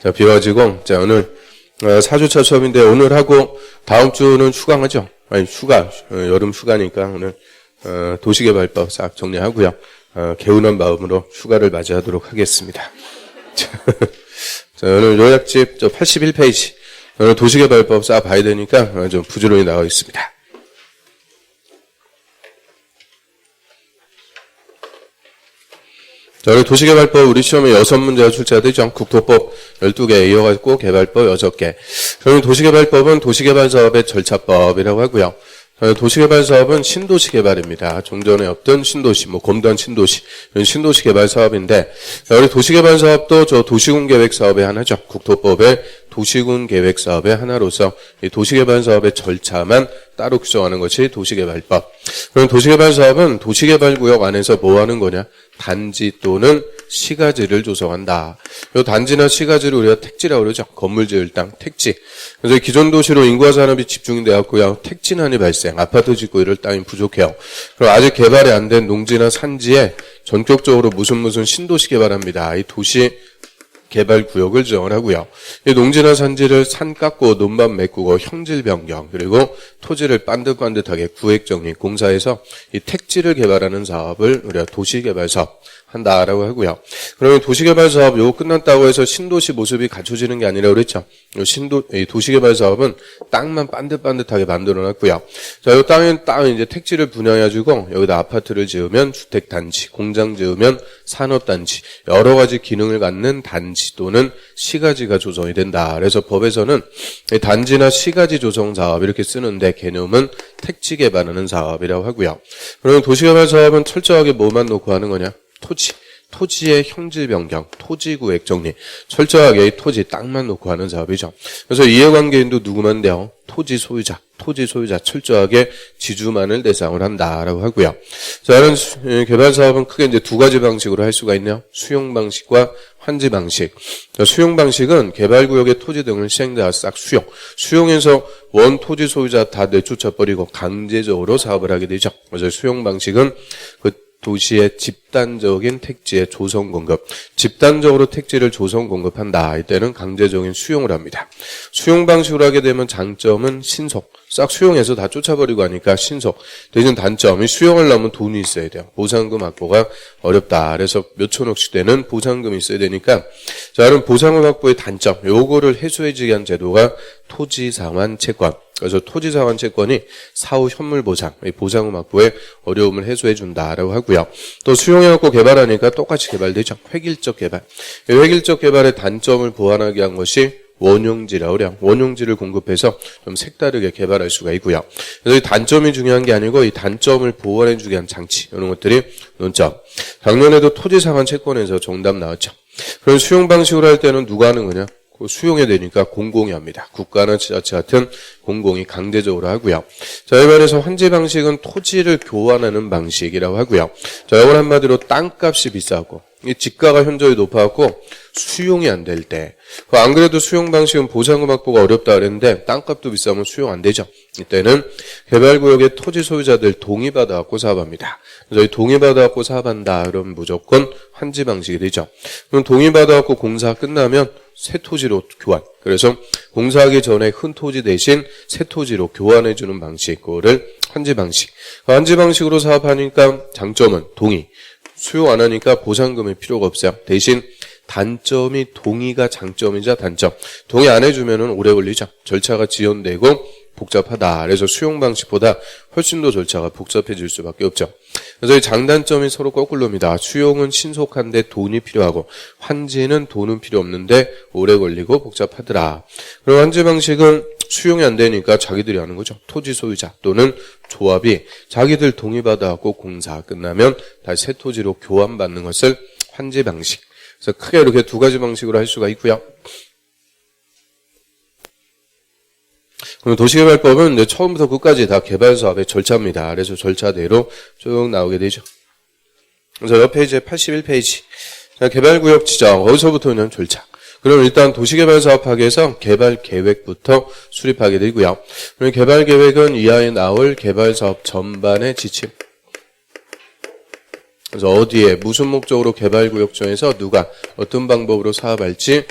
자, 비와지공. 자, 오늘 4주차 수업인데 오늘 하고 다음 주는 휴강하죠. 아니, 휴가. 여름 휴가니까 오늘 도시개발법 싹 정리하고요. 개운한 마음으로 휴가를 맞이하도록 하겠습니다. 자, 오늘 요약집 81페이지. 오늘 도시개발법 싹 봐야 되니까 좀 부지런히 나와 있습니다. 자, 우리 도시개발법 우리 시험에 6문제가 출제되죠. 국토법 12개 이어가지고 개발법 6개. 저희 도시개발법은 도시개발사업의 절차법이라고 하고요. 도시개발사업은 신도시 개발입니다. 종전에 없던 신도시, 검도한 신도시, 이런 신도시 개발 사업인데, 우리 도시개발사업도 저 도시군 계획 사업의 하나죠. 국토법의 도시군 계획 사업의 하나로서 이 도시개발 사업의 절차만 따로 규정하는 것이 도시개발법. 그럼 도시개발 사업은 도시개발구역 안에서 뭐 하는 거냐? 단지 또는 시가지를 조성한다. 이 단지나 시가지를 우리가 택지라고 그러죠. 건물 지을 땅, 택지. 그래서 기존 도시로 인구와 산업이 집중이 되었고요. 택지난이 발생, 아파트 짓고 이럴 땅이 부족해요. 그리고 아직 개발이 안 된 농지나 산지에 전격적으로 무슨 신도시 개발합니다. 이 도시 개발 구역을 지정을 하고요. 이 농지나 산지를 산 깎고 논밭 메꾸고 형질 변경 그리고 토지를 반듯반듯하게 구획 정리 공사해서 이 택지를 개발하는 사업을 우리가 도시개발 사업 한다라고 하고요. 그러면 도시개발 사업 요거 끝났다고 해서 신도시 모습이 갖춰지는 게 아니라 그랬죠. 이 도시개발 사업은 땅만 반듯반듯하게 만들어놨고요. 자, 요 땅 이제 택지를 분양해가지고 여기다 아파트를 지으면 주택단지, 공장 지으면 산업단지, 여러 가지 기능을 갖는 단지 또는 시가지가 조성이 된다. 그래서 법에서는 단지나 시가지 조성 사업 이렇게 쓰는데 개념은 택지 개발하는 사업이라고 하고요. 그러면 도시개발 사업은 철저하게 뭐만 놓고 하는 거냐? 토지의 형질 변경, 토지 구획 정리, 철저하게 이 토지 땅만 놓고 하는 사업이죠. 그래서 이해관계인도 누구만 돼요? 토지 소유자 철저하게 지주만을 대상으로 한다라고 하고요. 자, 이런 개발 사업은 크게 이제 두 가지 방식으로 할 수가 있네요. 수용 방식과 환지 방식. 자, 수용 방식은 개발 구역의 토지 등을 시행자 싹 수용해서 원 토지 소유자 다 내쫓아 버리고 강제적으로 사업을 하게 되죠. 그래서 수용 방식은 도시의 집단적인 택지의 조성 공급, 집단적으로 택지를 조성 공급한다. 이때는 강제적인 수용을 합니다. 수용 방식으로 하게 되면 장점은 신속, 싹 수용해서 다 쫓아버리고 하니까 신속. 대신 단점이 수용하려면 돈이 있어야 돼요. 보상금 확보가 어렵다. 그래서 몇천억씩 되는 보상금이 있어야 되니까, 자, 그럼 보상금 확보의 단점, 요거를 해소해주기 위한 제도가 토지상환 채권. 그래서 토지상환 채권이 사후 현물 보상, 보상금 확보에 어려움을 해소해 준다라고 하고요. 또 수용해갖고 개발하니까 똑같이 개발되죠. 획일적 개발. 획일적 개발의 단점을 보완하기 위한 것이 원용지라고 그래요. 원용지를 공급해서 좀 색다르게 개발할 수가 있고요. 그래서 이 단점이 중요한 게 아니고 이 단점을 보완해주기 위한 장치, 이런 것들이 논점. 작년에도 토지상환 채권에서 정답 나왔죠. 그럼 수용 방식으로 할 때는 누가 하는 거냐? 수용해야 되니까 공공이 합니다. 국가나 지자체 같은 공공이 강제적으로 하고요. 자, 이번에서 환지 방식은 토지를 교환하는 방식이라고 하고요. 자, 이건 한마디로 땅값이 비싸고 이 집가가 현저히 높아갖고 수용이 안 될 때, 안 그래도 수용 방식은 보상금 확보가 어렵다 그랬는데 땅값도 비싸면 수용 안 되죠. 이때는 개발구역의 토지 소유자들 동의받아갖고 사업합니다. 그래서 이 동의받아갖고 사업한다 그러면 무조건 환지 방식이 되죠. 그럼 동의받아갖고 공사 끝나면 새 토지로 교환. 그래서 공사하기 전에 큰 토지 대신 새 토지로 교환해주는 방식, 그거를 환지 방식. 환지 방식으로 사업하니까 장점은 동의. 수용 안 하니까 보상금이 필요가 없어요. 대신 단점이 동의가 장점이자 단점. 동의 안 해주면은 오래 걸리죠. 절차가 지연되고 복잡하다. 그래서 수용 방식보다 훨씬 더 절차가 복잡해질 수밖에 없죠. 그래서 이 장단점이 서로 거꾸로입니다. 수용은 신속한데 돈이 필요하고 환지는 돈은 필요 없는데 오래 걸리고 복잡하더라. 그리고 환지 방식은 수용이 안 되니까 자기들이 하는 거죠. 토지 소유자 또는 조합이 자기들 동의받아갖고 공사 끝나면 다시 새 토지로 교환받는 것을 환지 방식. 그래서 크게 이렇게 두 가지 방식으로 할 수가 있고요. 그럼 도시개발법은 이제 처음부터 끝까지 다 개발사업의 절차입니다. 그래서 절차대로 쭉 나오게 되죠. 그래서 옆에 이제 81페이지. 자, 개발구역 지정. 어디서부터는 절차. 그럼 일단 도시개발사업하기 위해서 개발계획부터 수립하게 되고요. 그럼 개발계획은 이하에 나올 개발사업 전반의 지침. 그래서 어디에 무슨 목적으로 개발구역 정해서 누가 어떤 방법으로 사업할지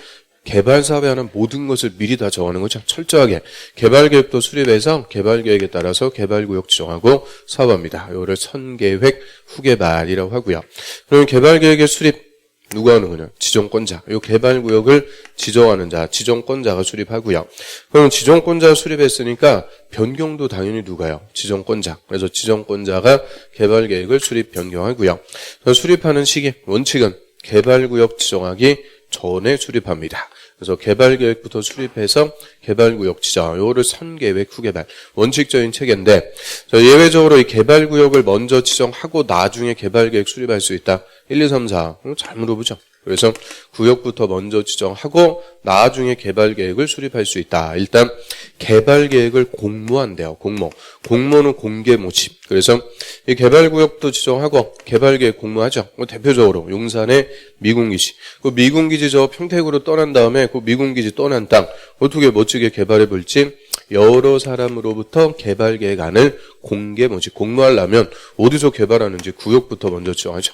개발 사업에 하는 모든 것을 미리 다 정하는 거죠. 철저하게 개발계획도 수립해서 개발계획에 따라서 개발구역 지정하고 사업합니다. 이거를 선계획 후개발이라고 하고요. 그럼 개발계획의 수립 누가 하는 거냐? 지정권자. 이 개발구역을 지정하는 자, 지정권자가 수립하고요. 그럼 지정권자 수립했으니까 변경도 당연히 누가요? 지정권자. 그래서 지정권자가 개발계획을 수립 변경하고요. 그래서 수립하는 시기, 원칙은 개발구역 지정하기 전에 수립합니다. 그래서 개발계획부터 수립해서 개발구역 지정, 요거를 선계획 후개발, 원칙적인 체계인데 예외적으로 이 개발구역을 먼저 지정하고 나중에 개발계획 수립할 수 있다. 1, 2, 3, 4. 잘 물어보죠. 그래서 구역부터 먼저 지정하고 나중에 개발계획을 수립할 수 있다. 일단 개발계획을 공모한대요. 공모는 공개 모집. 그래서 이 개발구역도 지정하고 개발계획 공모하죠. 대표적으로 용산의 미군기지. 그 미군기지 저 평택으로 떠난 다음에 그 미군기지 떠난 땅 어떻게 멋지게 개발해 볼지 여러 사람으로부터 개발계획안을 공개 모집. 공모하려면 어디서 개발하는지 구역부터 먼저 지정하죠.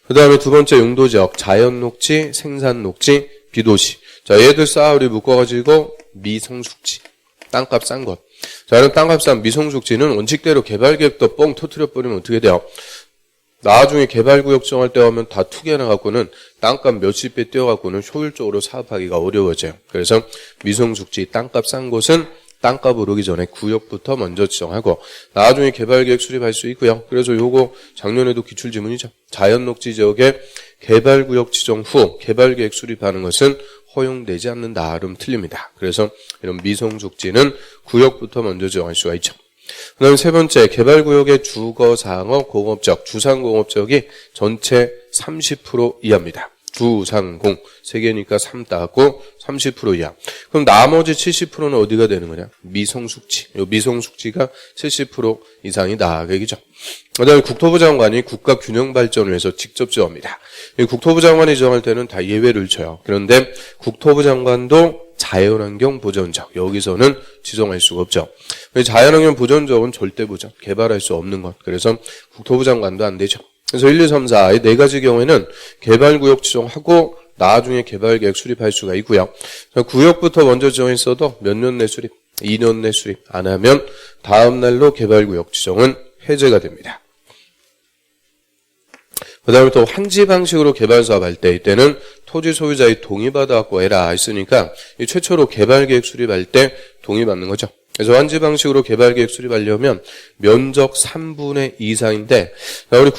그 다음에 두 번째 용도지역, 자연녹지, 생산녹지, 비도시. 자, 얘들 싸우리 묶어가지고 미성숙지, 땅값 싼 것. 자, 이런 땅값 싼 미성숙지는 원칙대로 개발계획도 뻥 터트려버리면 어떻게 돼요? 나중에 개발구역 정할 때 하면 다 투기해놔갖고는 땅값 몇십 배 뛰어갖고는 효율적으로 사업하기가 어려워져요. 그래서 미성숙지, 땅값 싼 곳은 땅값 오르기 전에 구역부터 먼저 지정하고 나중에 개발계획 수립할 수 있고요. 그래서 요거 작년에도 기출지문이죠. 자연녹지 지역에 개발구역 지정 후 개발계획 수립하는 것은 허용되지 않는다. 그럼 틀립니다. 그래서 이런 미성숙지는 구역부터 먼저 지정할 수가 있죠. 그 다음에 세 번째, 개발구역의 주거상업 공업적, 주상공업적이 전체 30% 이하입니다. 주상공, 3개니까 3 따고 30% 이하. 그럼 나머지 70%는 어디가 되는 거냐? 미성숙지. 요 미성숙지가 70% 이상이다. 그 얘기죠. 그 다음에 국토부 장관이 국가 균형 발전을 위해서 직접 지정합니다. 국토부 장관이 지정할 때는 다 예외를 쳐요. 그런데 국토부 장관도 자연환경 보전적, 여기서는 지정할 수가 없죠. 자연환경 보전적은 절대 보전, 개발할 수 없는 것. 그래서 국토부 장관도 안 되죠. 그래서 1, 2, 3, 4, 이 네 가지 경우에는 개발구역 지정하고 나중에 개발계획 수립할 수가 있고요. 구역부터 먼저 지정했어도 몇 년 내 수립, 2년 내 수립 안 하면 다음 날로 개발구역 지정은 해제가 됩니다. 그 다음에 또 환지 방식으로 개발 사업할 때 이때는 토지 소유자의 동의받아갖고 해라 했으니까 최초로 개발계획 수립할 때 동의받는 거죠. 그래서 환지 방식으로 개발계획 수립하려면 면적 3분의 2 이상인데 우리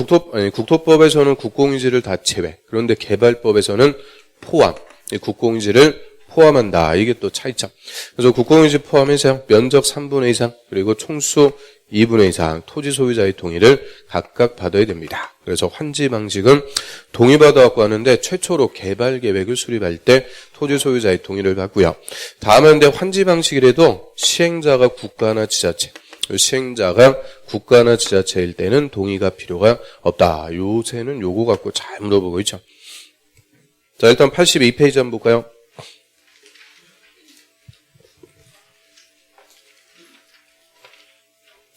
국토법에서는 국공유지를 다 제외. 그런데 개발법에서는 포함. 국공유지를 포함한다. 이게 또 차이점. 그래서 국공유지 포함해서 면적 3분의 2 이상 그리고 총수 2분의 2 이상 토지 소유자의 동의를 각각 받아야 됩니다. 그래서 환지 방식은 동의받아갖고 하는데 최초로 개발계획을 수립할 때 토지 소유자의 동의를 받고요. 다음은 근데 환지 방식이라도 시행자가 국가나 지자체, 시행자가 국가나 지자체일 때는 동의가 필요가 없다. 요새는 요거 갖고 잘 물어보고 있죠. 자, 일단 82페이지 한번 볼까요?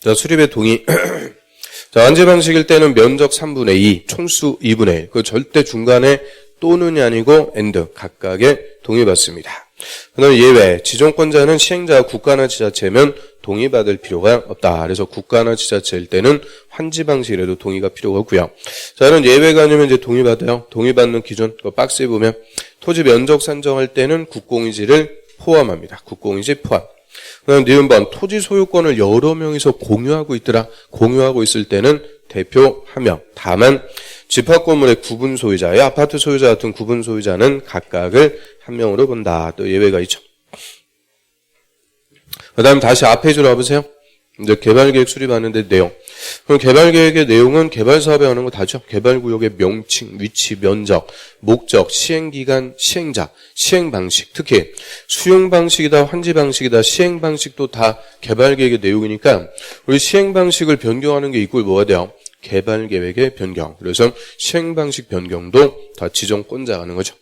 자, 수립의 동의. 자, 환지 방식일 때는 면적 3분의 2, 총수 2분의 1. 그 절대 중간에 또는이 아니고 and 각각의 동의받습니다. 그 다음에 예외. 지정권자는 시행자가 국가나 지자체면 동의받을 필요가 없다. 그래서 국가나 지자체일 때는 환지 방식이라도 동의가 필요가 없고요. 자, 이런 예외가 아니면 이제 동의받아요. 동의받는 기준, 그 박스에 보면 토지 면적 산정할 때는 국공유지를 포함합니다. 국공유지 포함. 그다음 니은번 토지 소유권을 여러 명이서 공유하고 있더라. 공유하고 있을 때는 대표 1명. 다만 집합 건물의 구분 소유자, 아파트 소유자 같은 구분 소유자는 각각을 1명으로 본다. 또 예외가 있죠. 그다음 다시 앞 페이지로 와보세요. 이제 개발계획 수립하는데 내용. 그럼 개발계획의 내용은 개발사업에 하는 거 다죠. 개발구역의 명칭, 위치, 면적, 목적, 시행기간, 시행자, 시행방식. 특히 수용방식이다, 환지방식이다, 시행방식도 다 개발계획의 내용이니까 우리 시행방식을 변경하는 게 있고 뭐가 돼요? 개발계획의 변경. 그래서 시행방식 변경도 다 지정권자가 하는 거죠.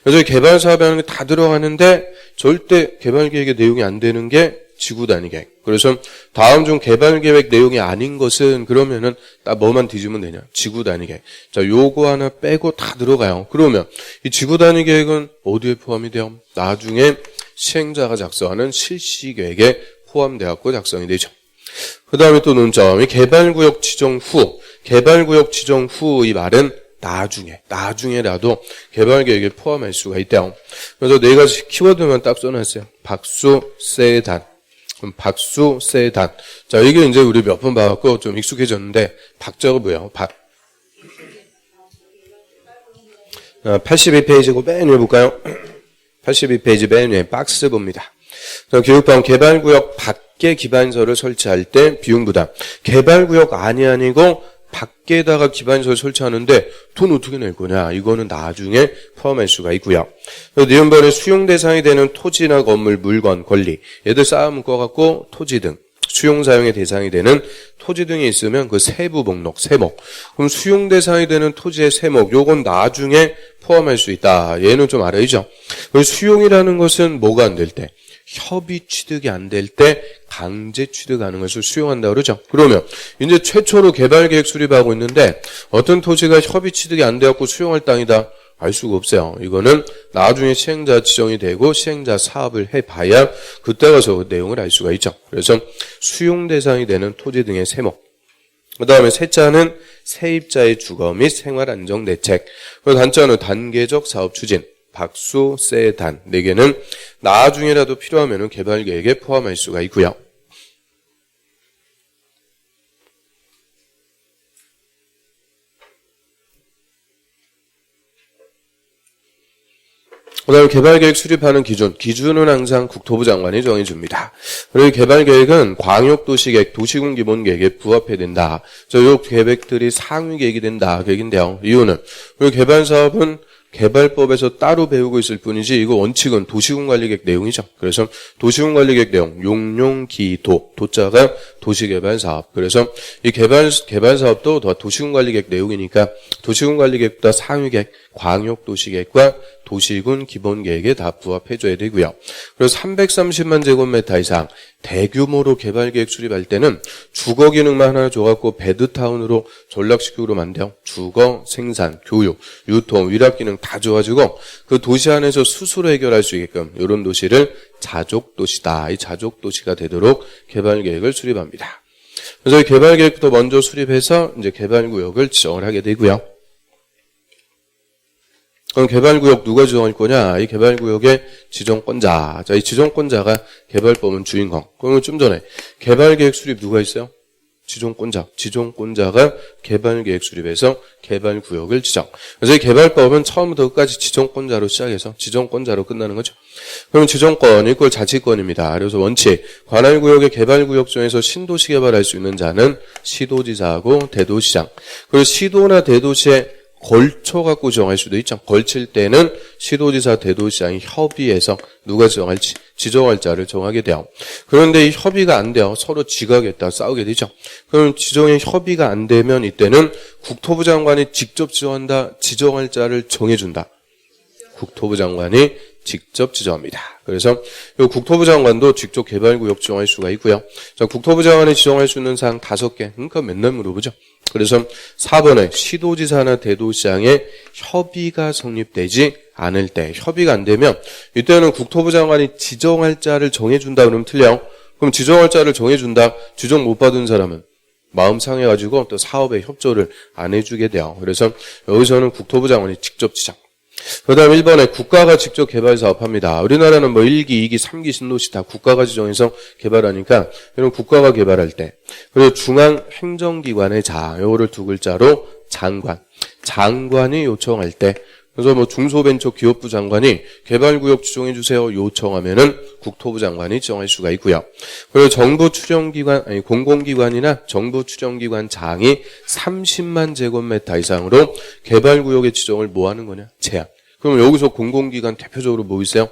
그래서 개발사업에 하는 게 다 들어가는데 절대 개발계획의 내용이 안 되는 게 지구 단위 계획. 그래서 다음 중 개발 계획 내용이 아닌 것은 그러면은 딱 뭐만 뒤지면 되냐? 지구 단위 계획. 자, 요거 하나 빼고 다 들어가요. 그러면 이 지구 단위 계획은 어디에 포함이 돼요? 나중에 시행자가 작성하는 실시 계획에 포함되었고 작성이 되죠. 그 다음에 또 논점이 개발구역 지정 후. 개발구역 지정 후 이 말은 나중에라도 개발계획에 포함할 수가 있대요. 그래서 네 가지 키워드만 딱 써놨어요. 박수, 세단. 박수, 세단. 자, 이게 이제 우리 몇 번 봐갖고 좀 익숙해졌는데, 박자가 뭐예요? 82페이지고 맨 위에 볼까요? 82페이지 맨 위에 박스 봅니다. 교육방 개발구역 밖에 기반서를 설치할 때 비용부담. 개발구역 안이 아니고 밖에다가 기반시설 설치하는데 돈 어떻게 낼 거냐? 이거는 나중에 포함할 수가 있고요. 니은번에 수용 대상이 되는 토지나 건물, 물건, 권리. 얘들 쌓아묶어갖고 토지 등 수용 사용의 대상이 되는 토지 등이 있으면 그 세부 목록, 세목. 그럼 수용 대상이 되는 토지의 세목, 요건 나중에 포함할 수 있다. 얘는 좀 알아야죠. 수용이라는 것은 뭐가 안 될 때? 협의 취득이 안 될 때 강제 취득하는 것을 수용한다 그러죠. 그러면 이제 최초로 개발 계획 수립하고 있는데 어떤 토지가 협의 취득이 안 되었고 수용할 땅이다. 알 수가 없어요. 이거는 나중에 시행자 지정이 되고 시행자 사업을 해봐야 그때 가서 그 내용을 알 수가 있죠. 그래서 수용 대상이 되는 토지 등의 세목. 그 다음에 세자는 세입자의 주거 및 생활 안정 대책. 그리고 단자는 단계적 사업 추진. 박수, 세단. 4개는 나중에라도 필요하면 개발 계획에 포함할 수가 있고요. 그 다음에 개발계획 수립하는 기준. 기준은 항상 국토부 장관이 정해줍니다. 그리고 개발계획은 광역도시계획, 도시군기본계획에 부합해야 된다. 요 계획들이 상위 계획이 된다. 계획인데요. 이유는 그리고 개발사업은 개발법에서 따로 배우고 있을 뿐이지 이거 원칙은 도시군관리계획 내용이죠. 그래서 도시군관리계획 내용 용용기도 도자가 도시개발사업. 그래서 이 개발사업도 도시군관리계획 내용이니까 도시군관리계획보다 상위계획, 광역도시계획과 도시군 기본계획에 다 부합해줘야 되고요. 그래서 330만 제곱미터 이상 대규모로 개발계획 수립할 때는 주거 기능만 하나 줘갖고 베드타운으로 전락시키기로 만돼요. 주거, 생산, 교육, 유통, 위락 기능 다 줘가지고 그 도시 안에서 스스로 해결할 수 있게끔 이런 도시를 자족도시다. 이 자족도시가 되도록 개발계획을 수립합니다. 그래서 이 개발계획부터 먼저 수립해서 이제 개발구역을 지정을 하게 되고요. 그럼 개발구역 누가 지정할 거냐? 이 개발구역의 지정권자. 자, 이 지정권자가 개발법은 주인공. 그러면 좀 전에 개발계획 수립 누가 있어요? 지정권자. 지정권자가 개발계획 수립해서 개발구역을 지정. 그래서 이 개발법은 처음부터 끝까지 지정권자로 시작해서 지정권자로 끝나는 거죠. 그럼 지정권, 이꼴 자치권입니다. 그래서 원칙, 관할구역의 개발구역 중에서 신도시 개발할 수 있는 자는 시도지사하고 대도시장. 그리고 시도나 대도시에 걸쳐갖고 정할 수도 있죠. 걸칠 때는 시도지사, 대도시장이 협의해서 누가 정할지, 지정할 자를 정하게 돼요. 그런데 이 협의가 안 돼요. 서로 지가겠다, 싸우게 되죠. 그럼 지정의 협의가 안 되면 이때는 국토부 장관이 직접 지정한다, 지정할 자를 정해준다. 국토부 장관이 직접 지정합니다. 그래서 이 국토부 장관도 직접 개발구역 지정할 수가 있고요. 자, 국토부 장관이 지정할 수 있는 사항 5개. 그러니까 맨날 물어보죠. 그래서 4번에 시도지사나 대도시장의 협의가 성립되지 않을 때, 협의가 안 되면 이때는 국토부 장관이 지정할 자를 정해준다 그러면 틀려요. 그럼 지정할 자를 정해준다. 지정 못 받은 사람은 마음 상해가지고 또 사업에 협조를 안 해주게 돼요. 그래서 여기서는 국토부 장관이 직접 지정. 그 다음 1번에 국가가 직접 개발 사업합니다. 우리나라는 뭐 1기, 2기, 3기 신도시 다 국가가 지정해서 개발하니까 이런 국가가 개발할 때. 그리고 중앙행정기관의 자, 요거를 두 글자로 장관. 장관이 요청할 때. 그래서 뭐 중소벤처기업부 장관이 개발구역 지정해 주세요 요청하면은 국토부 장관이 지정할 수가 있고요. 그리고 정부 추정기관, 공공기관이나 정부 추정기관 장이 30만 제곱미터 이상으로 개발구역의 지정을 뭐 하는 거냐? 제한. 그럼 여기서 공공기관 대표적으로 뭐 있어요?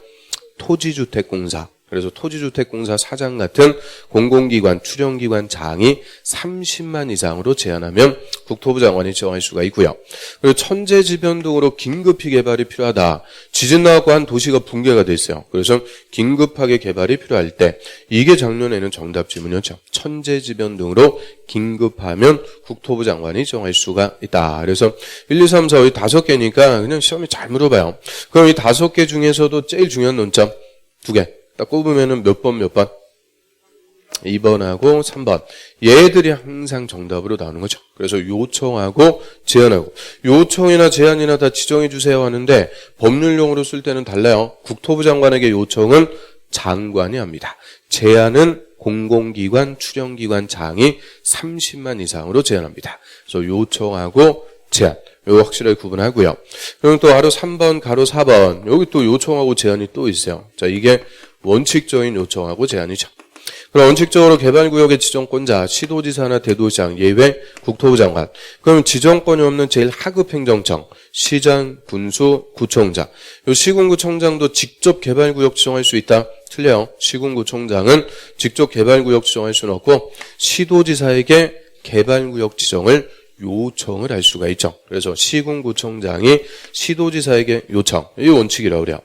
토지주택공사. 그래서 토지주택공사 사장 같은 공공기관, 출연기관장이 30만 이상으로 제한하면 국토부 장관이 정할 수가 있고요. 그리고 천재지변동으로 긴급히 개발이 필요하다. 지진 나고 한 도시가 붕괴가 됐어요. 그래서 긴급하게 개발이 필요할 때 이게 작년에는 정답 질문이었죠. 천재지변동으로 긴급하면 국토부 장관이 정할 수가 있다. 그래서 1, 2, 3, 4, 5 5개니까 그냥 시험에 잘 물어봐요. 그럼 이 5개 중에서도 제일 중요한 논점 2개. 딱 꼽으면은 몇 번? 2번하고 3번. 얘들이 항상 정답으로 나오는 거죠. 그래서 요청하고 제한하고. 요청이나 제한이나 다 지정해 주세요 하는데 법률용어로 쓸 때는 달라요. 국토부 장관에게 요청은 장관이 합니다. 제한은 공공기관, 출연기관장이 30만 이상으로 제한합니다. 그래서 요청하고 제한. 이거 확실하게 구분하고요. 그럼 또 가로 3번, 가로 4번. 여기 또 요청하고 제한이 또 있어요. 자, 이게 원칙적인 요청하고 제한이죠. 그럼 원칙적으로 개발구역의 지정권자, 시도지사나 대도시장, 예외 국토부 장관. 그럼 지정권이 없는 제일 하급 행정청, 시장, 군수, 구청장. 요 시군구청장도 직접 개발구역 지정할 수 있다? 틀려요. 시군구청장은 직접 개발구역 지정할 수는 없고 시도지사에게 개발구역 지정을 요청을 할 수가 있죠. 그래서 시군구청장이 시도지사에게 요청. 이 원칙이라고 그래요.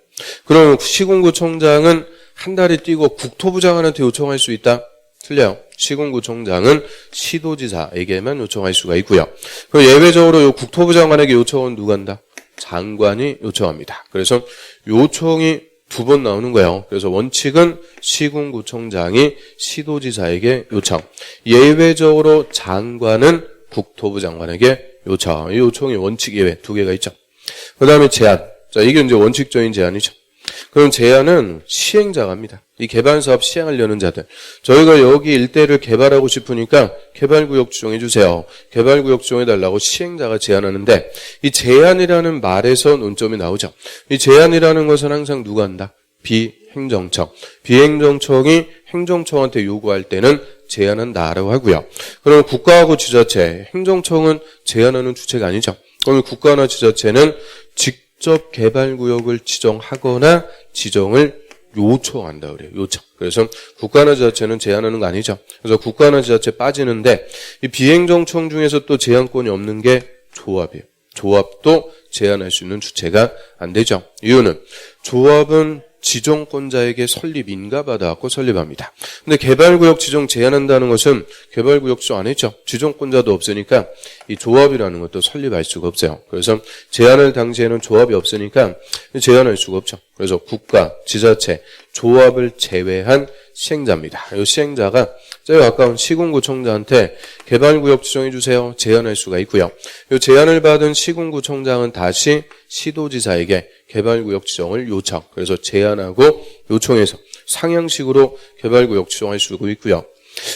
그럼 시군구청장은 한 달에 뛰고 국토부 장관한테 요청할 수 있다? 틀려요. 시군구청장은 시도지사에게만 요청할 수가 있고요. 그럼 예외적으로 요 국토부 장관에게 요청은 누가 한다? 장관이 요청합니다. 그래서 요청이 2번 나오는 거예요. 그래서 원칙은 시군구청장이 시도지사에게 요청. 예외적으로 장관은 국토부 장관에게 요청. 이 요청이 원칙 예외 2개가 있죠. 그 다음에 제한. 자, 이게 이제 원칙적인 제한이죠. 그럼 제한은 시행자가 합니다. 이 개발사업 시행하려는 자들. 저희가 여기 일대를 개발하고 싶으니까 개발구역 지정해 주세요. 개발구역 지정해 달라고 시행자가 제한하는데 이 제한이라는 말에서 논점이 나오죠. 이 제한이라는 것은 항상 누가 한다? 비행정청. 비행정청이 행정청한테 요구할 때는 제한한다라고 하고요. 그럼 국가하고 지자체, 행정청은 제한하는 주체가 아니죠. 그럼 국가나 지자체는 직접 개발구역을 지정하거나 지정을 요청한다 그래요. 요청. 그래서 국가나 지자체는 제한하는 거 아니죠. 그래서 국가나 지자체 빠지는데 이 비행정청 중에서 또 제한권이 없는 게 조합이에요. 조합도 제한할 수 있는 주체가 안 되죠. 이유는 조합은 지정권자에게 설립 인가받아갖고 설립합니다. 근데 개발구역 지정 제한한다는 것은 개발구역 지정 안 했죠. 지정권자도 없으니까 이 조합이라는 것도 설립할 수가 없어요. 그래서 제한할 당시에는 조합이 없으니까 제한할 수가 없죠. 그래서 국가, 지자체, 조합을 제외한 시행자입니다. 이 시행자가 제일 가까운 시군구청장한테 개발구역 지정해 주세요. 제한할 수가 있고요. 이 제한을 받은 시군구청장은 다시 시도지사에게 개발구역 지정을 요청. 그래서 제한하고 요청해서 상향식으로 개발구역 지정할 수가 있고요.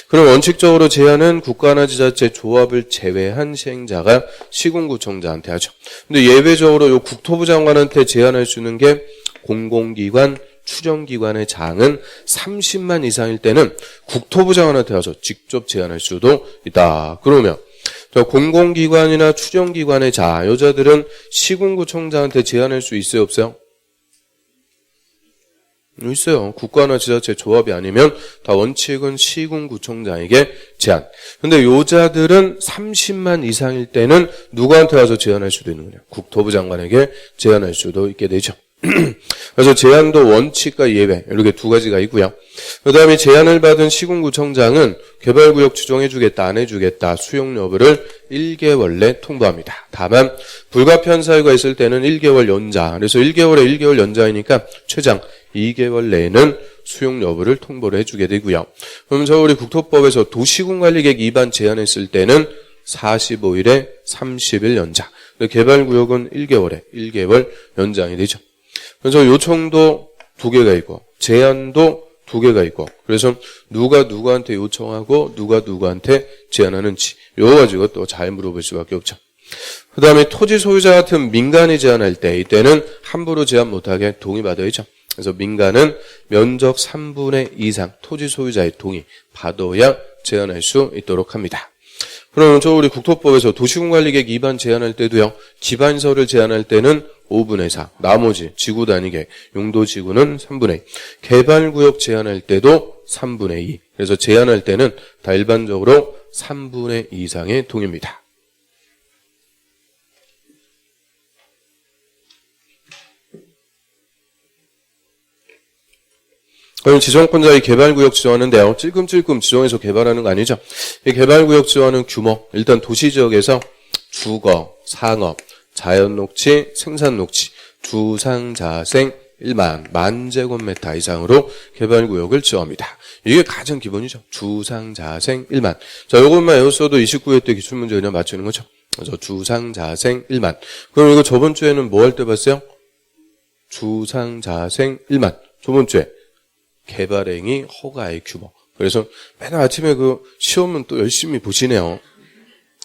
그럼 원칙적으로 제한은 국가나 지자체 조합을 제외한 시행자가 시군구청장한테 하죠. 근데 예외적으로 요 국토부 장관한테 제한할 수 있는 게 공공기관, 출연기관의 장은 30만 이상일 때는 국토부 장관한테 가서 직접 제한할 수도 있다. 그러면 공공기관이나 출연기관의 자, 여자들은 시군구청장한테 제한할 수 있어요, 없어요? 있어요. 국가나 지자체 조합이 아니면 다 원칙은 시군구청장에게 제한. 근데 여자들은 30만 이상일 때는 누구한테 가서 제한할 수도 있는 거냐? 국토부 장관에게 제한할 수도 있게 되죠. 그래서 제한도 원칙과 예외 이렇게 2가지가 있고요. 그 다음에 제한을 받은 시군구청장은 개발구역 지정해주겠다 안 해주겠다 수용 여부를 1개월 내 통보합니다. 다만 불가피한 사유가 있을 때는 1개월 연장. 그래서 1개월에 1개월 연장이니까 최장 2개월 내에는 수용 여부를 통보를 해주게 되고요. 그럼 우리 국토법에서 도시군관리계획 위반 제한했을 때는 45일에 30일 연장. 개발구역은 1개월 연장이 되죠. 그래서 요청도 2개가 있고 제한도 2개가 있고 그래서 누가 누구한테 요청하고 누가 누구한테 제한하는지 이거 가지고 또 잘 물어볼 수밖에 없죠. 그 다음에 토지 소유자 같은 민간이 제한할 때 이때는 함부로 제한 못하게 동의받아야죠. 그래서 민간은 면적 3분의 2 이상 토지 소유자의 동의 받아야 제한할 수 있도록 합니다. 그러면 저 우리 국토법에서 도시군관리계획 위반 제한할 때도요. 기반서를 제한할 때는 5분의 4. 나머지 지구 단위계획, 용도지구는 3분의 2. 개발구역 제한할 때도 3분의 2. 그래서 제한할 때는 다 일반적으로 3분의 2 이상의 동의입니다. 그럼 지정권자의 개발구역 지정하는데요. 찔끔찔끔 지정해서 개발하는 거 아니죠. 이 개발구역 지정하는 규모, 일단 도시지역에서 주거, 상업, 자연녹지, 생산녹지, 주상자생 1만, 만제곱미터 이상으로 개발구역을 지정합니다. 이게 가장 기본이죠. 주상자생 1만. 자, 요것만 외웠어도 29회 때 기출문제 그냥 맞추는 거죠. 그래서 주상자생 1만. 그럼 이거 저번 주에는 뭐 할 때 봤어요? 주상자생 1만. 저번 주에. 개발행위 허가의 규모. 그래서 맨날 아침에 그 시험은 또 열심히 보시네요.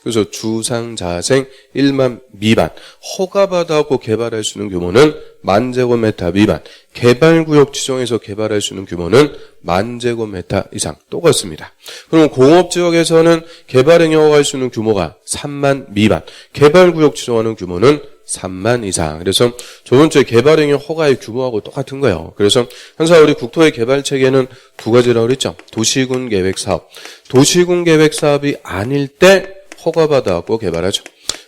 그래서 주상자생 1만 미만. 허가받아갖고 개발할 수 있는 규모는 만제곱미터 미만. 개발구역 지정해서 개발할 수 있는 규모는 만제곱미터 이상. 똑같습니다. 그럼 공업지역에서는 개발행위 허가할 수 있는 규모가 3만 미만. 개발구역 지정하는 규모는 3만 이상. 그래서 저번 주에 개발행위 허가의 규모하고 똑같은 거예요. 그래서 항상 우리 국토의 개발 체계는 두 가지라고 그랬죠. 도시군 계획 사업. 도시군 계획 사업이 아닐 때 허가받아갖고 개발하죠.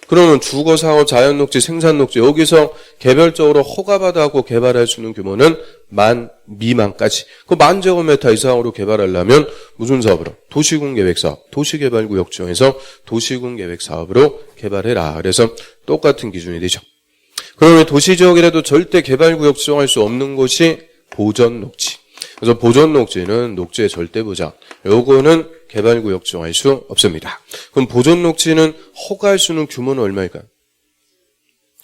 그러면 주거, 사업, 자연녹지, 생산녹지 여기서 개별적으로 허가받아갖고 개발할 수 있는 규모는 만 미만까지. 그 만제곱미터 이상으로 개발하려면 무슨 사업으로? 도시군 계획 사업, 도시개발구역 지정해서 도시군 계획 사업으로 개발해라. 그래서 똑같은 기준이 되죠. 그러면 도시지역이라도 절대 개발구역 지정할 수 없는 곳이 보전녹지. 그래서 보전녹지는 녹지의 절대 보장. 요거는 개발구역 지정할 수 없습니다. 그럼 보전녹지는 허가할 수 있는 규모는 얼마일까요?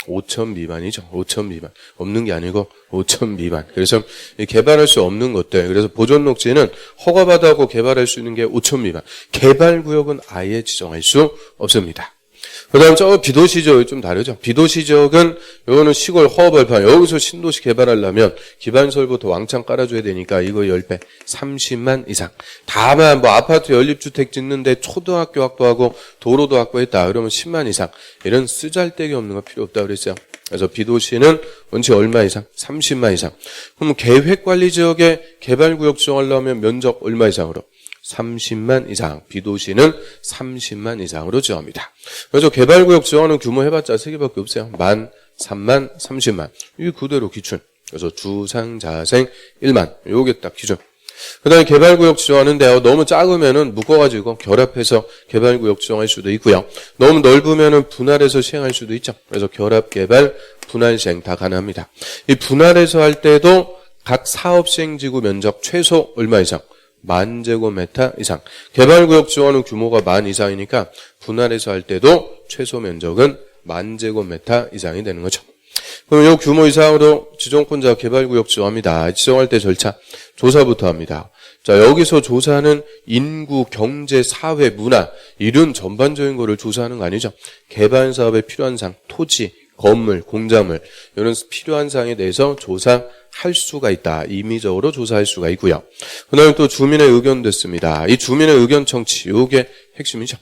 5천 미만이죠. 5천 미만. 없는 게 아니고 5천 미만. 그래서 개발할 수 없는 것들. 그래서 보전녹지는 허가받아고 개발할 수 있는 게 5천 미만. 개발구역은 아예 지정할 수 없습니다. 그 다음 저 비도시 지역이 좀 다르죠. 비도시 지역은 요거는 시골 허허벌판. 여기서 신도시 개발하려면 기반설부터 왕창 깔아줘야 되니까 이거 10배 30만 이상. 다만 뭐 아파트 연립주택 짓는데 초등학교 확보하고 도로도 확보했다. 그러면 10만 이상. 이런 쓰잘데기 없는 거 필요 없다 그랬어요. 그래서 비도시는 원칙 얼마 이상? 30만 이상. 그럼 계획관리지역에 개발구역 지정하려면 면적 얼마 이상으로? 30만 이상, 비도시는 30만 이상으로 지정합니다. 그래서 개발구역 지정하는 규모 해봤자 3개밖에 없어요. 만, 3만, 30만. 이 그대로 기준. 그래서 주상자생 1만. 요게 딱 기준. 그 다음에 개발구역 지정하는데요. 너무 작으면은 묶어가지고 결합해서 개발구역 지정할 수도 있고요. 너무 넓으면은 분할해서 시행할 수도 있죠. 그래서 결합개발, 분할 시행 다 가능합니다. 이 분할해서 할 때도 각 사업 시행지구 면적 최소 얼마 이상? 만제곱미터 이상. 개발구역 지정하는 규모가 만 이상이니까 분할해서 할 때도 최소 면적은 만제곱미터 이상이 되는 거죠. 그럼 이 규모 이상으로 지정권자 개발구역 지정합니다. 지정할 때 절차 조사부터 합니다. 자, 여기서 조사는 인구, 경제, 사회, 문화 이런 전반적인 거를 조사하는 거 아니죠. 개발 사업에 필요한 사항, 토지, 건물, 공작물 이런 필요한 사항에 대해서 조사할 수가 있다. 임의적으로 조사할 수가 있고요. 그 다음에 또 주민의 의견 듣습니다. 이 주민의 의견 청취 이게 핵심이죠.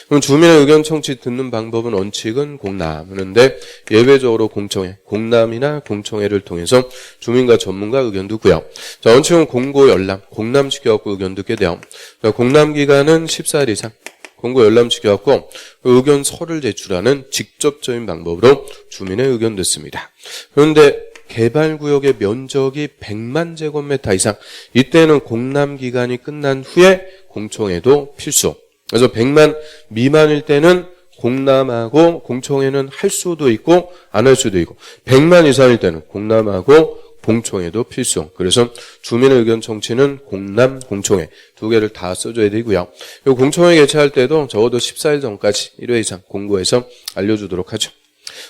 그럼 주민의 의견 청취 듣는 방법은 원칙은 공람. 그런데 예외적으로 공청회, 공람이나 공청회를 통해서 주민과 전문가 의견 듣고요. 자, 원칙은 공고 열람, 공람시켜갖고 의견 듣게 돼요. 자, 공람 기간은 14일 이상. 공고 열람시켜갖고 의견서를 제출하는 직접적인 방법으로 주민의 의견 듣습니다. 그런데 개발구역의 면적이 100만 제곱미터 이상, 이때는 공람 기간이 끝난 후에 공청회도 필수. 그래서 100만 미만일 때는 공람하고 공청회는 할 수도 있고 안 할 수도 있고 100만 이상일 때는 공람하고 공청회도 필수. 그래서 주민의 의견 청취는 공람, 공청회 두 개를 다 써줘야 되고요. 이 공청회 개최할 때도 적어도 14일 전까지 1회 이상 공고해서 알려주도록 하죠.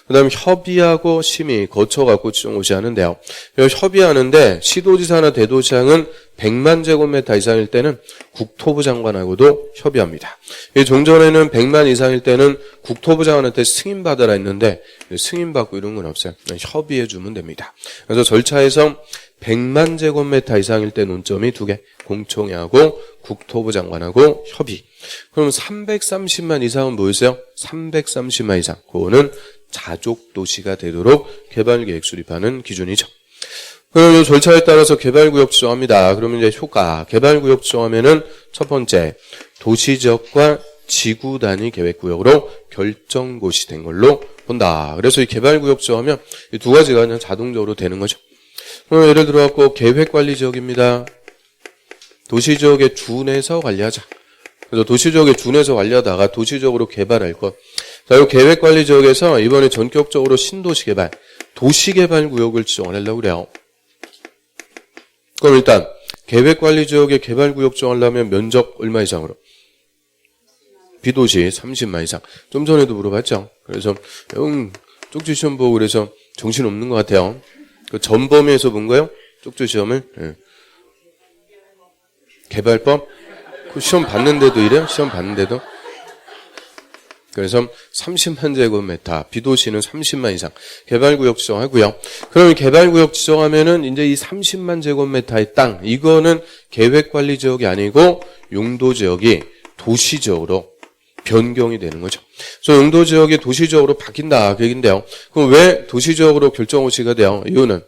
그 다음에 협의하고 심의 거쳐갖고 지정고시 하는데요. 협의하는데 시도지사나 대도시장은 100만 제곱미터 이상일 때는 국토부 장관하고도 협의합니다. 종전에는 100만 이상일 때는 국토부 장관한테 승인받아라 했는데 승인받고 이런 건 없어요. 협의해주면 됩니다. 그래서 절차에서 100만 제곱미터 이상일 때 논점이 2개. 공청회하고 국토부 장관하고 협의. 그럼 330만 이상은 뭐였어요? 330만 이상. 그거는 자족 도시가 되도록 개발계획 수립하는 기준이죠. 그럼 이 절차에 따라서 개발구역 지정합니다. 그러면 이제 효과. 개발구역 지정하면은 첫 번째, 도시지역과 지구 단위 계획구역으로 결정고시 된 걸로 본다. 그래서 이 개발구역 지정하면 이 두 가지가 그냥 자동적으로 되는 거죠. 그럼 예를 들어 갖고 계획관리지역입니다. 도시지역에 준해서 관리하자. 그래서 도시지역에 준해서 관리하다가 도시적으로 개발할 것. 자, 이 계획관리지역에서 이번에 전격적으로 신도시 개발, 도시개발구역을 지정을 하려고 그래요. 그럼 일단 계획관리지역에 개발구역 지정하려면 면적 얼마 이상으로? 비도시 30만 이상. 좀 전에도 물어봤죠. 그래서 쪽지 시험 보고 그래서 정신 없는 것 같아요. 그 전범위에서 본 거요? 쪽지 시험을? 네. 개발법? 그 시험 봤는데도 이래요? 시험 봤는데도? 그래서 30만 제곱미터, 비도시는 30만 이상 개발구역 지정하고요. 그러면 개발구역 지정하면은 이제 이 30만 제곱미터의 땅, 이거는 계획관리지역이 아니고 용도지역이 도시지역으로 변경이 되는 거죠. 그래서 용도지역이 도시지역으로 바뀐다 그 얘기인데요. 그럼 왜 도시지역으로 결정고시가 돼요? 이유는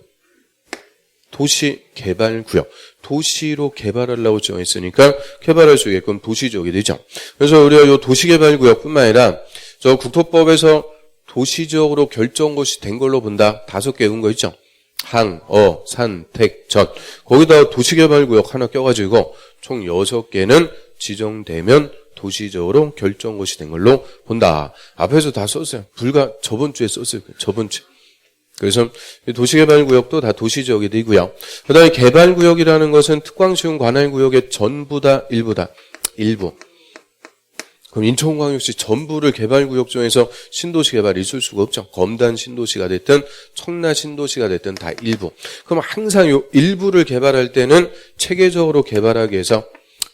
도시개발구역, 도시로 개발하려고 정했으니까 개발할 수 있게끔 도시지역이 되죠. 그래서 우리가 이 도시개발구역뿐만 아니라 저 국토법에서 도시지역으로 결정고시 된 걸로 본다. 5개 외운 거 있죠. 항, 산, 택, 전. 거기다가 도시개발구역 하나 껴가지고 총 6개는 지정되면 도시적으로 결정고시 된 걸로 본다. 앞에서 다 썼어요. 불과 저번 주에 썼어요. 저번 주. 그래서 도시개발구역도 다 도시지역이 되고요. 그 다음에 개발구역이라는 것은 특광시흥 관할구역의 전부다, 일부다. 일부. 그럼 인천광역시 전부를 개발구역 중에서 신도시 개발이 있을 수가 없죠. 검단 신도시가 됐든 청라 신도시가 됐든 다 일부. 그럼 항상 요 일부를 개발할 때는 체계적으로 개발하기 위해서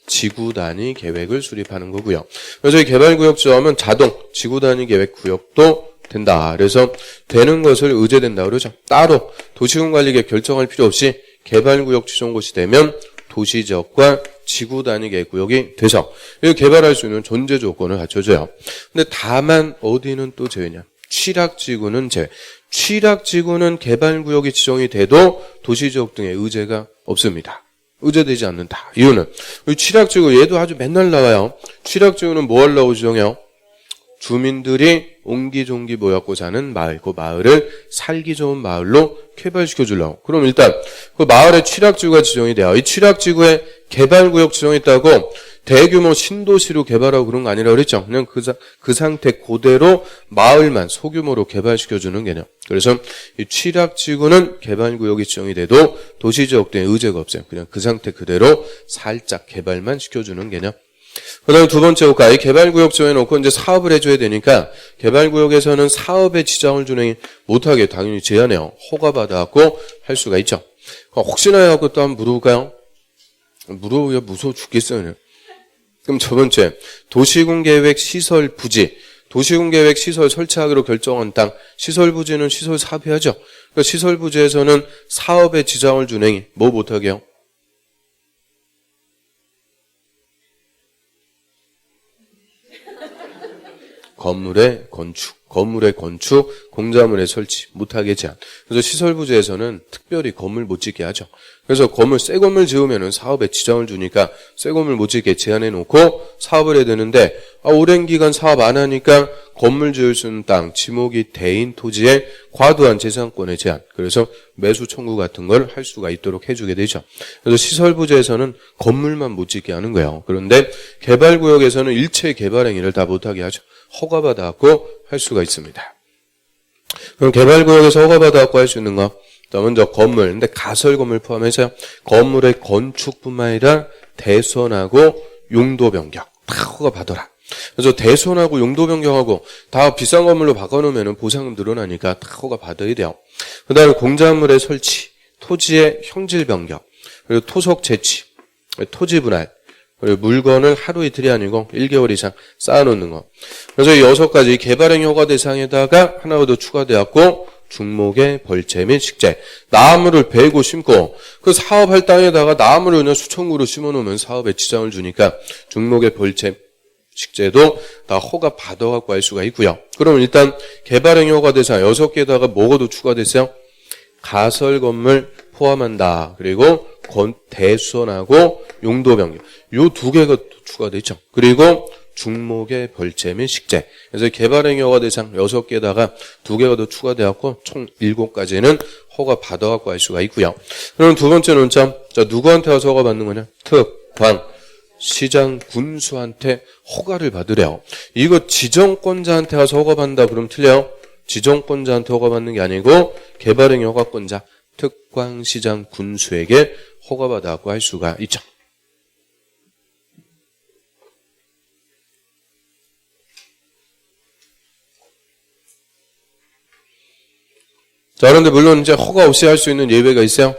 지구 단위 계획을 수립하는 거고요. 그래서 이 개발구역 지정하면 자동 지구 단위 계획 구역도 된다. 그래서 되는 것을 의제된다 그러죠. 따로 도시군관리계획 결정할 필요 없이 개발구역 지정고시 되면 도시지역과 지구 단위 계획 구역이 돼서 이거 개발할 수 있는 존재 조건을 갖춰줘요. 근데 다만 어디는 또 제외냐? 취락지구는 제외. 취락지구는 개발구역이 지정이 돼도 도시지역 등의 의제가 없습니다. 의제되지 않는다. 이유는 취락지구 얘도 아주 맨날 나와요. 취락지구는 뭐 하려고 지정해요? 주민들이 옹기종기 모여갖고 사는 마을, 그 마을을 살기 좋은 마을로 개발시켜주려고. 그럼 일단 그 마을에 취락지구가 지정이 돼요. 이 취락지구에 개발구역 지정했다고 대규모 신도시로 개발하고 그런 거 아니라고 그랬죠. 그냥 그 상태 그대로 마을만 소규모로 개발시켜주는 개념. 그래서 이 취락지구는 개발구역이 지정이 돼도 도시지역 등의 의제가 없어요. 그냥 그 상태 그대로 살짝 개발만 시켜주는 개념. 그 다음에 두 번째 효과, 이 개발구역 정해놓고 이제 사업을 해줘야 되니까 개발구역에서는 사업에 지장을 주는 못하게 당연히 제한해요. 허가받아갖고 할 수가 있죠. 혹시나 해갖고 또 한번 물어볼까요? 물어보기가 무서워 죽겠어요. 그럼 첫 번째, 도시군계획 시설 부지. 도시군계획 시설 설치하기로 결정한 땅. 시설 부지는 시설 사업해야죠. 그러니까 시설 부지에서는 사업에 지장을 주는 행위, 뭐 못하게 해요? 건물의 건축, 공자물의 설치, 못하게 제한. 그래서 시설부지에서는 특별히 건물 못 짓게 하죠. 그래서 새 건물 지으면은 사업에 지장을 주니까 새 건물 못 짓게 제한해 놓고 사업을 해야 되는데, 오랜 기간 사업 안 하니까 건물 지을 수 있는 땅, 지목이 대인 토지에 과도한 재산권의 제한. 그래서 매수 청구 같은 걸 할 수가 있도록 해주게 되죠. 그래서 시설부지에서는 건물만 못 짓게 하는 거예요. 그런데 개발구역에서는 일체 개발 행위를 다 못하게 하죠. 허가받아갖고 할 수가 있습니다. 그럼 개발구역에서 허가받아갖고 할 수 있는 거, 먼저 건물, 근데 가설 건물 포함해서요. 건물의 건축뿐만 아니라 대손하고 용도 변경 다 허가받아라. 그래서 대손하고 용도 변경하고 다 비싼 건물로 바꿔놓으면 보상금 늘어나니까 다 허가받아야 돼요. 그 다음에 공작물의 설치, 토지의 형질 변경, 그리고 토속 재치, 토지 분할, 그리고 물건을 하루 이틀이 아니고 1개월 이상 쌓아놓는 거. 그래서 이 6가지 개발행 허가 대상에다가 하나가 더 추가되었고 중목의 벌채 및 식재. 나무를 베고 심고 그 사업할 땅에다가 나무를 그냥 수천 그루 심어놓으면 사업에 지장을 주니까 중목의 벌채 식재도 다 허가 받아갖고 할 수가 있고요. 그럼 일단 개발행위 허가 대상 6개에다가 뭐가 더 추가됐어요? 가설 건물 포함한다. 그리고 대수선하고 용도 변경. 요 2개가 추가되죠. 그리고 중목의 벌채 및 식재. 그래서 개발행위 허가 대상 6개에다가 2개가 더 추가되었고 총 7가지는 허가 받아갖고 할 수가 있고요. 그럼 두 번째 논점. 자, 누구한테 와서 허가 받는 거냐? 특광. 시장 군수한테 허가를 받으래요. 이거 지정권자한테 가서 허가받는다 그러면 틀려요. 지정권자한테 허가받는 게 아니고 개발행위 허가권자 특광시장 군수에게 허가받아갖고 할 수가 있죠. 자, 그런데 물론 이제 허가 없이 할 수 있는 예외가 있어요.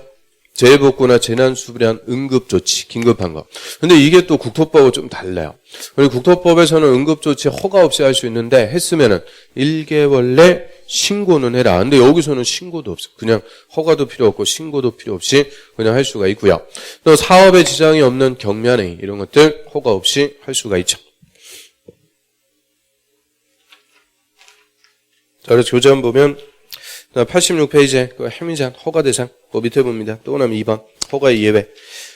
재해복구나 재난수비란 응급조치, 긴급한 거. 근데 이게 또 국토법하고 좀 달라요. 그리고 국토법에서는 응급조치 허가 없이 할 수 있는데 했으면은 1개월 내 신고는 해라. 근데 여기서는 신고도 없어. 그냥 허가도 필요 없고 신고도 필요 없이 그냥 할 수가 있고요. 또 사업에 지장이 없는 경미행위 이런 것들 허가 없이 할 수가 있죠. 자, 그래서 교재원 보면 86페이지에 그 행위제한 허가 대상 그 밑에 봅니다. 또 나면 2번 허가의 예외.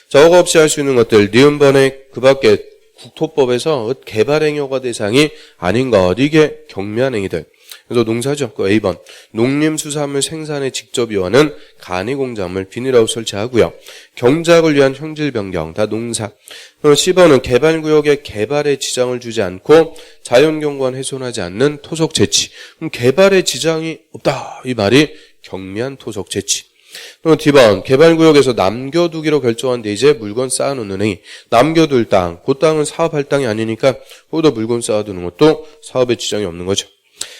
자, 허가 없이 할 수 있는 것들 니은번에 그 밖에 국토법에서 개발행위 허가 대상이 아닌 것 이게 경미한 행위들. 그래서 농사죠. 그 A번 농림수산물 생산에 직접 이용하는 간이공작물 비닐하우스 설치하고요. 경작을 위한 형질 변경 다 농사. C번은 개발구역의 개발에 지장을 주지 않고 자연경관 훼손하지 않는 토속 재치. 그럼 개발에 지장이 없다 이 말이 경미한 토속 재치. 또 D번 개발구역에서 남겨두기로 결정한 데 이제 물건 쌓아놓는 행위. 남겨둘 땅, 그 땅은 사업할 땅이 아니니까 거기다 물건 쌓아두는 것도 사업에 지장이 없는 거죠.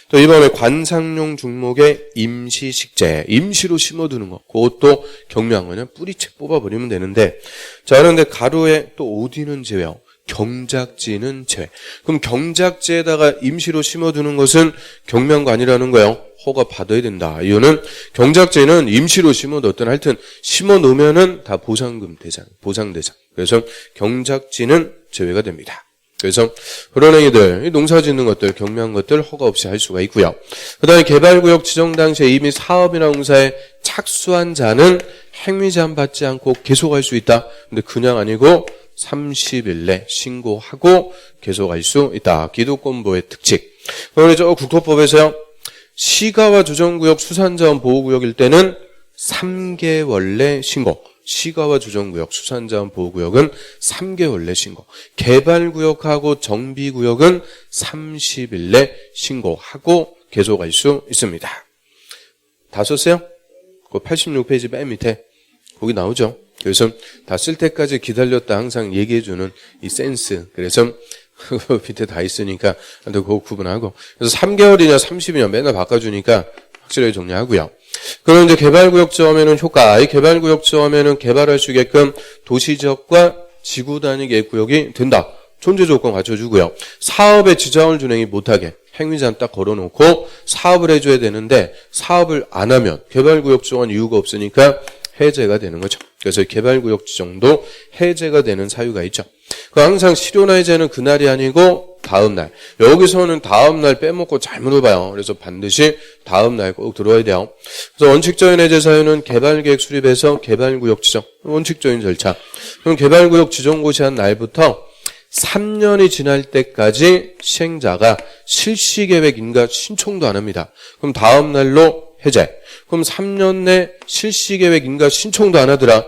또 이번에 관상용 중목의 임시식재, 임시로 심어두는 거, 그것도 경미한 거냐? 뿌리채 뽑아버리면 되는데, 자, 그런데 가로에 또 어디는 제외요? 경작지는 제외. 그럼 경작지에다가 임시로 심어두는 것은 경미한 거 아니라는 거예요. 허가 받아야 된다. 이유는 경작지는 임시로 심어뒀든 하여튼 심어놓으면은 다 보상금 대상, 보상 대상. 그래서 경작지는 제외가 됩니다. 그래서 그런 행위들, 농사 짓는 것들, 경미한 것들 허가 없이 할 수가 있고요. 그 다음에 개발구역 지정 당시에 이미 사업이나 공사에 착수한 자는 행위 제한 받지 않고 계속할 수 있다. 근데 그냥 아니고 30일 내 신고하고 계속할 수 있다. 기득권보호의 특칙. 그런데 저 국토법에서요. 시가와 조정구역 수산자원 보호구역일 때는 3개월 내 신고. 시가와 조정구역, 수산자원 보호구역은 3개월 내 신고. 개발구역하고 정비구역은 30일 내 신고하고 계속할 수 있습니다. 다 썼어요? 그 86페이지 맨 밑에 거기 나오죠. 그래서 다 쓸 때까지 기다렸다 항상 얘기해주는 이 센스. 그래서 밑에 다 있으니까 그거 구분하고. 그래서 3개월이냐 30이냐 맨날 바꿔주니까 확실하게 정리하고요. 그럼 이제 개발구역 지점에는 효과, 이 개발구역 지점에는 개발할 수 있게끔 도시지역과 지구 단위 계획구역이 된다. 존재 조건 갖춰주고요. 사업에 지장을 준행이 못하게 행위제한 딱 걸어놓고 사업을 해줘야 되는데 사업을 안 하면 개발구역 지정한 이유가 없으니까 해제가 되는 거죠. 그래서 개발구역 지정도 해제가 되는 사유가 있죠. 그 항상 실효나 해제는 그날이 아니고 다음 날. 여기서는 다음 날 빼먹고 잘 물어봐요. 그래서 반드시 다음 날 꼭 들어와야 돼요. 그래서 원칙적인 해제 사유는 개발계획 수립에서 개발구역 지정. 원칙적인 절차. 그럼 개발구역 지정 고시한 날부터 3년이 지날 때까지 시행자가 실시계획 인가 신청도 안 합니다. 그럼 다음 날로 해제. 그럼 3년 내 실시계획 인가 신청도 안 하더라.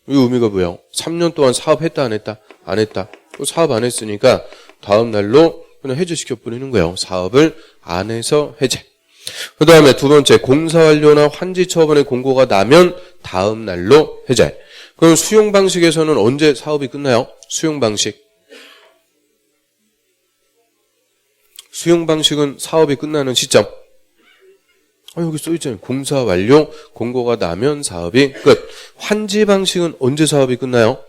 이 의미가 뭐예요? 3년 동안 사업했다 안 했다? 안 했다. 또 사업 안 했으니까 다음 날로 그냥 해제시켜 버리는 거예요. 사업을 안 해서 해제. 그 다음에 두 번째 공사 완료나 환지 처분의 공고가 나면 다음 날로 해제. 그럼 수용 방식에서는 언제 사업이 끝나요? 수용 방식. 수용 방식은 사업이 끝나는 시점. 여기 써있잖아요. 공사 완료, 공고가 나면 사업이 끝. 환지 방식은 언제 사업이 끝나요?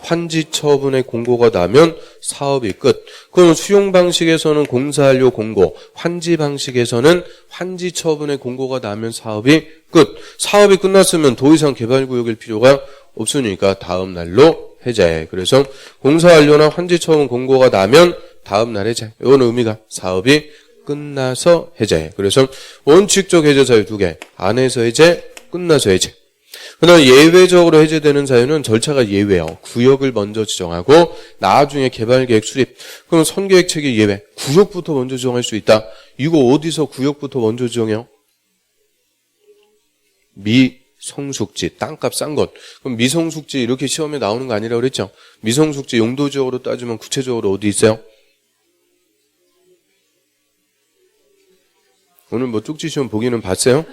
환지 처분의 공고가 나면 사업이 끝. 그럼 수용 방식에서는 공사완료 공고, 환지 방식에서는 환지 처분의 공고가 나면 사업이 끝. 사업이 끝났으면 더 이상 개발구역일 필요가 없으니까 다음 날로 해제. 그래서 공사완료나 환지 처분 공고가 나면 다음 날 해제. 이건 의미가 사업이 끝나서 해제. 그래서 원칙적 해제 사유 2개. 안에서 해제, 끝나서 해제. 그 다음 예외적으로 해제되는 사유는 절차가 예외요. 구역을 먼저 지정하고 나중에 개발계획 수립. 그럼 선계획 체계 예외. 구역부터 먼저 지정할 수 있다. 이거 어디서 구역부터 먼저 지정해요? 미성숙지, 땅값 싼 것. 그럼 미성숙지 이렇게 시험에 나오는 거 아니라고 그랬죠? 미성숙지 용도지역으로 따지면 구체적으로 어디 있어요? 오늘 뭐 쪽지 시험 보기는 봤어요?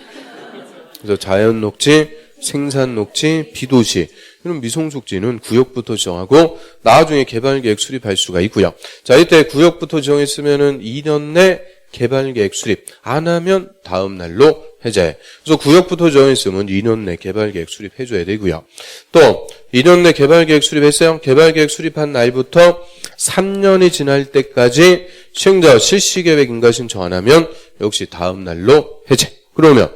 그래서 자연 녹지, 생산 녹지, 비도시. 이런 미성숙지는 구역부터 지정하고 나중에 개발계획 수립할 수가 있고요. 자, 이때 구역부터 지정했으면은 2년 내 개발계획 수립. 안 하면 다음 날로 해제. 그래서 구역부터 지정했으면 2년 내 개발계획 수립해줘야 되고요. 또 2년 내 개발계획 수립했어요. 개발계획 수립한 날부터 3년이 지날 때까지 시행자 실시계획 인가 신청 안 하면 역시 다음 날로 해제. 그러면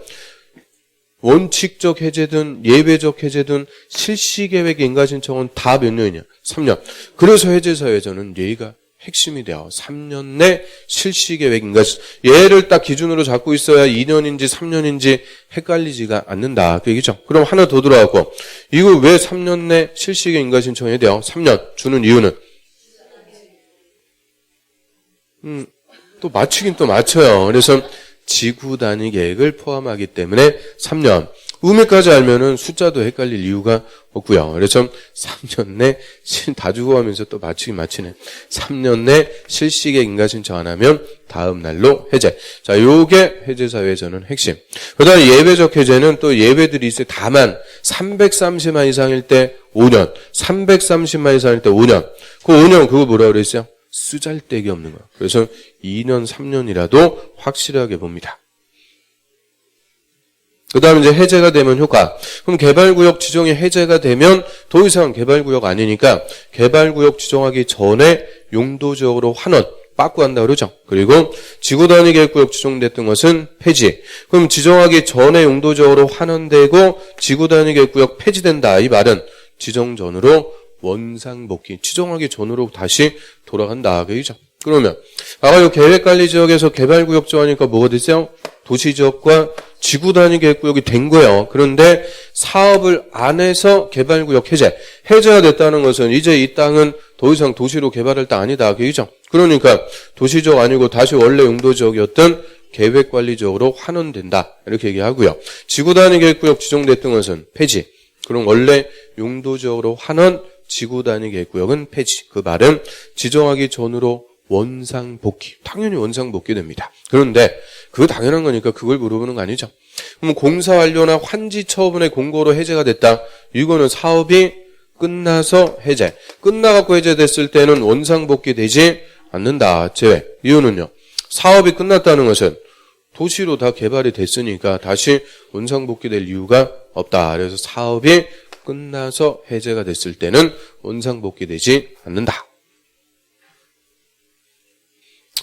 원칙적 해제든 예외적 해제든 실시계획 인가 신청은 다 몇 년이냐? 3년. 그래서 해제사유에서는 예의가 핵심이 돼요. 3년 내 실시계획 인가 신청. 얘를 딱 기준으로 잡고 있어야 2년인지 3년인지 헷갈리지가 않는다. 그 얘기죠. 그럼 하나 더 들어가고 이거 왜 3년 내 실시계획 인가 신청해야 돼요? 3년 주는 이유는 또 맞추긴 또 맞춰요. 그래서 지구 단위 계획을 포함하기 때문에 3년. 의미까지 알면은 숫자도 헷갈릴 이유가 없고요. 그래서 3년 내 다 주고 하면서 또 맞추긴 맞추네. 3년 내 실시계획 인가 신청 안 하면 다음 날로 해제. 자, 요게 해제 사유에서는 핵심. 그다음에 예외적 해제는 또 예외들이 있어요. 다만 330만 이상일 때 5년, 330만 이상일 때 5년. 그 5년 그거 뭐라 그랬어요? 쓰잘데기 없는 거야. 그래서 2년, 3년이라도 확실하게 봅니다. 그 다음에 이제 해제가 되면 효과. 그럼 개발구역 지정이 해제가 되면 더 이상 개발구역 아니니까 개발구역 지정하기 전에 용도적으로 환원, 빠꾸 한다 그러죠. 그리고 지구단위 계획구역 지정됐던 것은 폐지. 그럼 지정하기 전에 용도적으로 환원되고 지구단위 계획구역 폐지된다. 이 말은 지정 전으로 원상복귀, 지정하기 전으로 다시 돌아간다. 그죠? 그러면 아까 이 계획관리지역에서 개발구역 정하니까 뭐가 됐어요? 도시지역과 지구단위 계획구역이 된 거예요. 그런데 사업을 안 해서 개발구역 해제. 해제가 됐다는 것은 이제 이 땅은 더 이상 도시로 개발할 땅 아니다. 그죠? 그러니까 도시지역 아니고 다시 원래 용도지역이었던 계획관리지역으로 환원된다. 이렇게 얘기하고요. 지구단위 계획구역 지정됐던 것은 폐지. 그럼 원래 용도지역으로 환원, 지구단위 계획구역은 폐지. 그 말은 지정하기 전으로 원상복귀. 당연히 원상복귀 됩니다. 그런데 그거 당연한 거니까 그걸 물어보는 거 아니죠. 그럼 공사 완료나 환지 처분의 공고로 해제가 됐다. 이거는 사업이 끝나서 해제. 끝나갖고 해제됐을 때는 원상복귀 되지 않는다. 제외. 이유는요. 사업이 끝났다는 것은 도시로 다 개발이 됐으니까 다시 원상복귀 될 이유가 없다. 그래서 사업이 끝나서 해제가 됐을 때는 원상복귀 되지 않는다.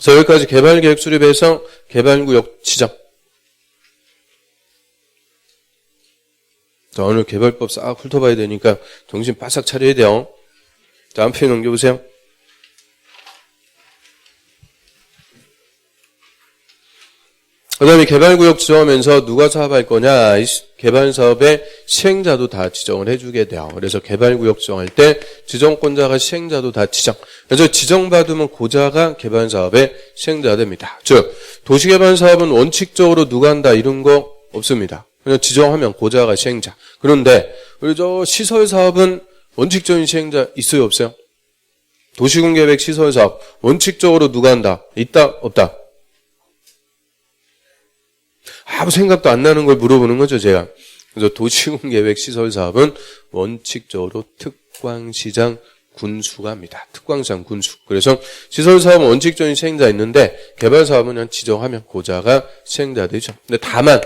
그래서 여기까지 개발계획 수립에서 개발구역 지정. 자, 오늘 개발법 싹 훑어봐야 되니까 정신 바싹 차려야 돼요. 자, 한 페이지 넘겨보세요. 그 다음에 개발구역 지정하면서 누가 사업할 거냐, 개발사업의 시행자도 다 지정을 해주게 돼요. 그래서 개발구역 지정할 때 지정권자가 시행자도 다 지정. 그래서 지정받으면 고자가 개발사업의 시행자가 됩니다. 즉 도시개발사업은 원칙적으로 누가 한다 이런 거 없습니다. 그냥 지정하면 고자가 시행자. 그런데 우리 저 시설사업은 원칙적인 시행자 있어요 없어요? 도시군계획 시설사업 원칙적으로 누가 한다? 있다 없다? 아무 생각도 안 나는 걸 물어보는 거죠, 제가. 그래서 도시군계획 시설사업은 원칙적으로 특광시장 군수가 합니다. 특광시장 군수. 그래서 시설사업은 원칙적인 시행자 있는데 개발사업은 그냥 지정하면 고자가 시행자 되죠. 근데 다만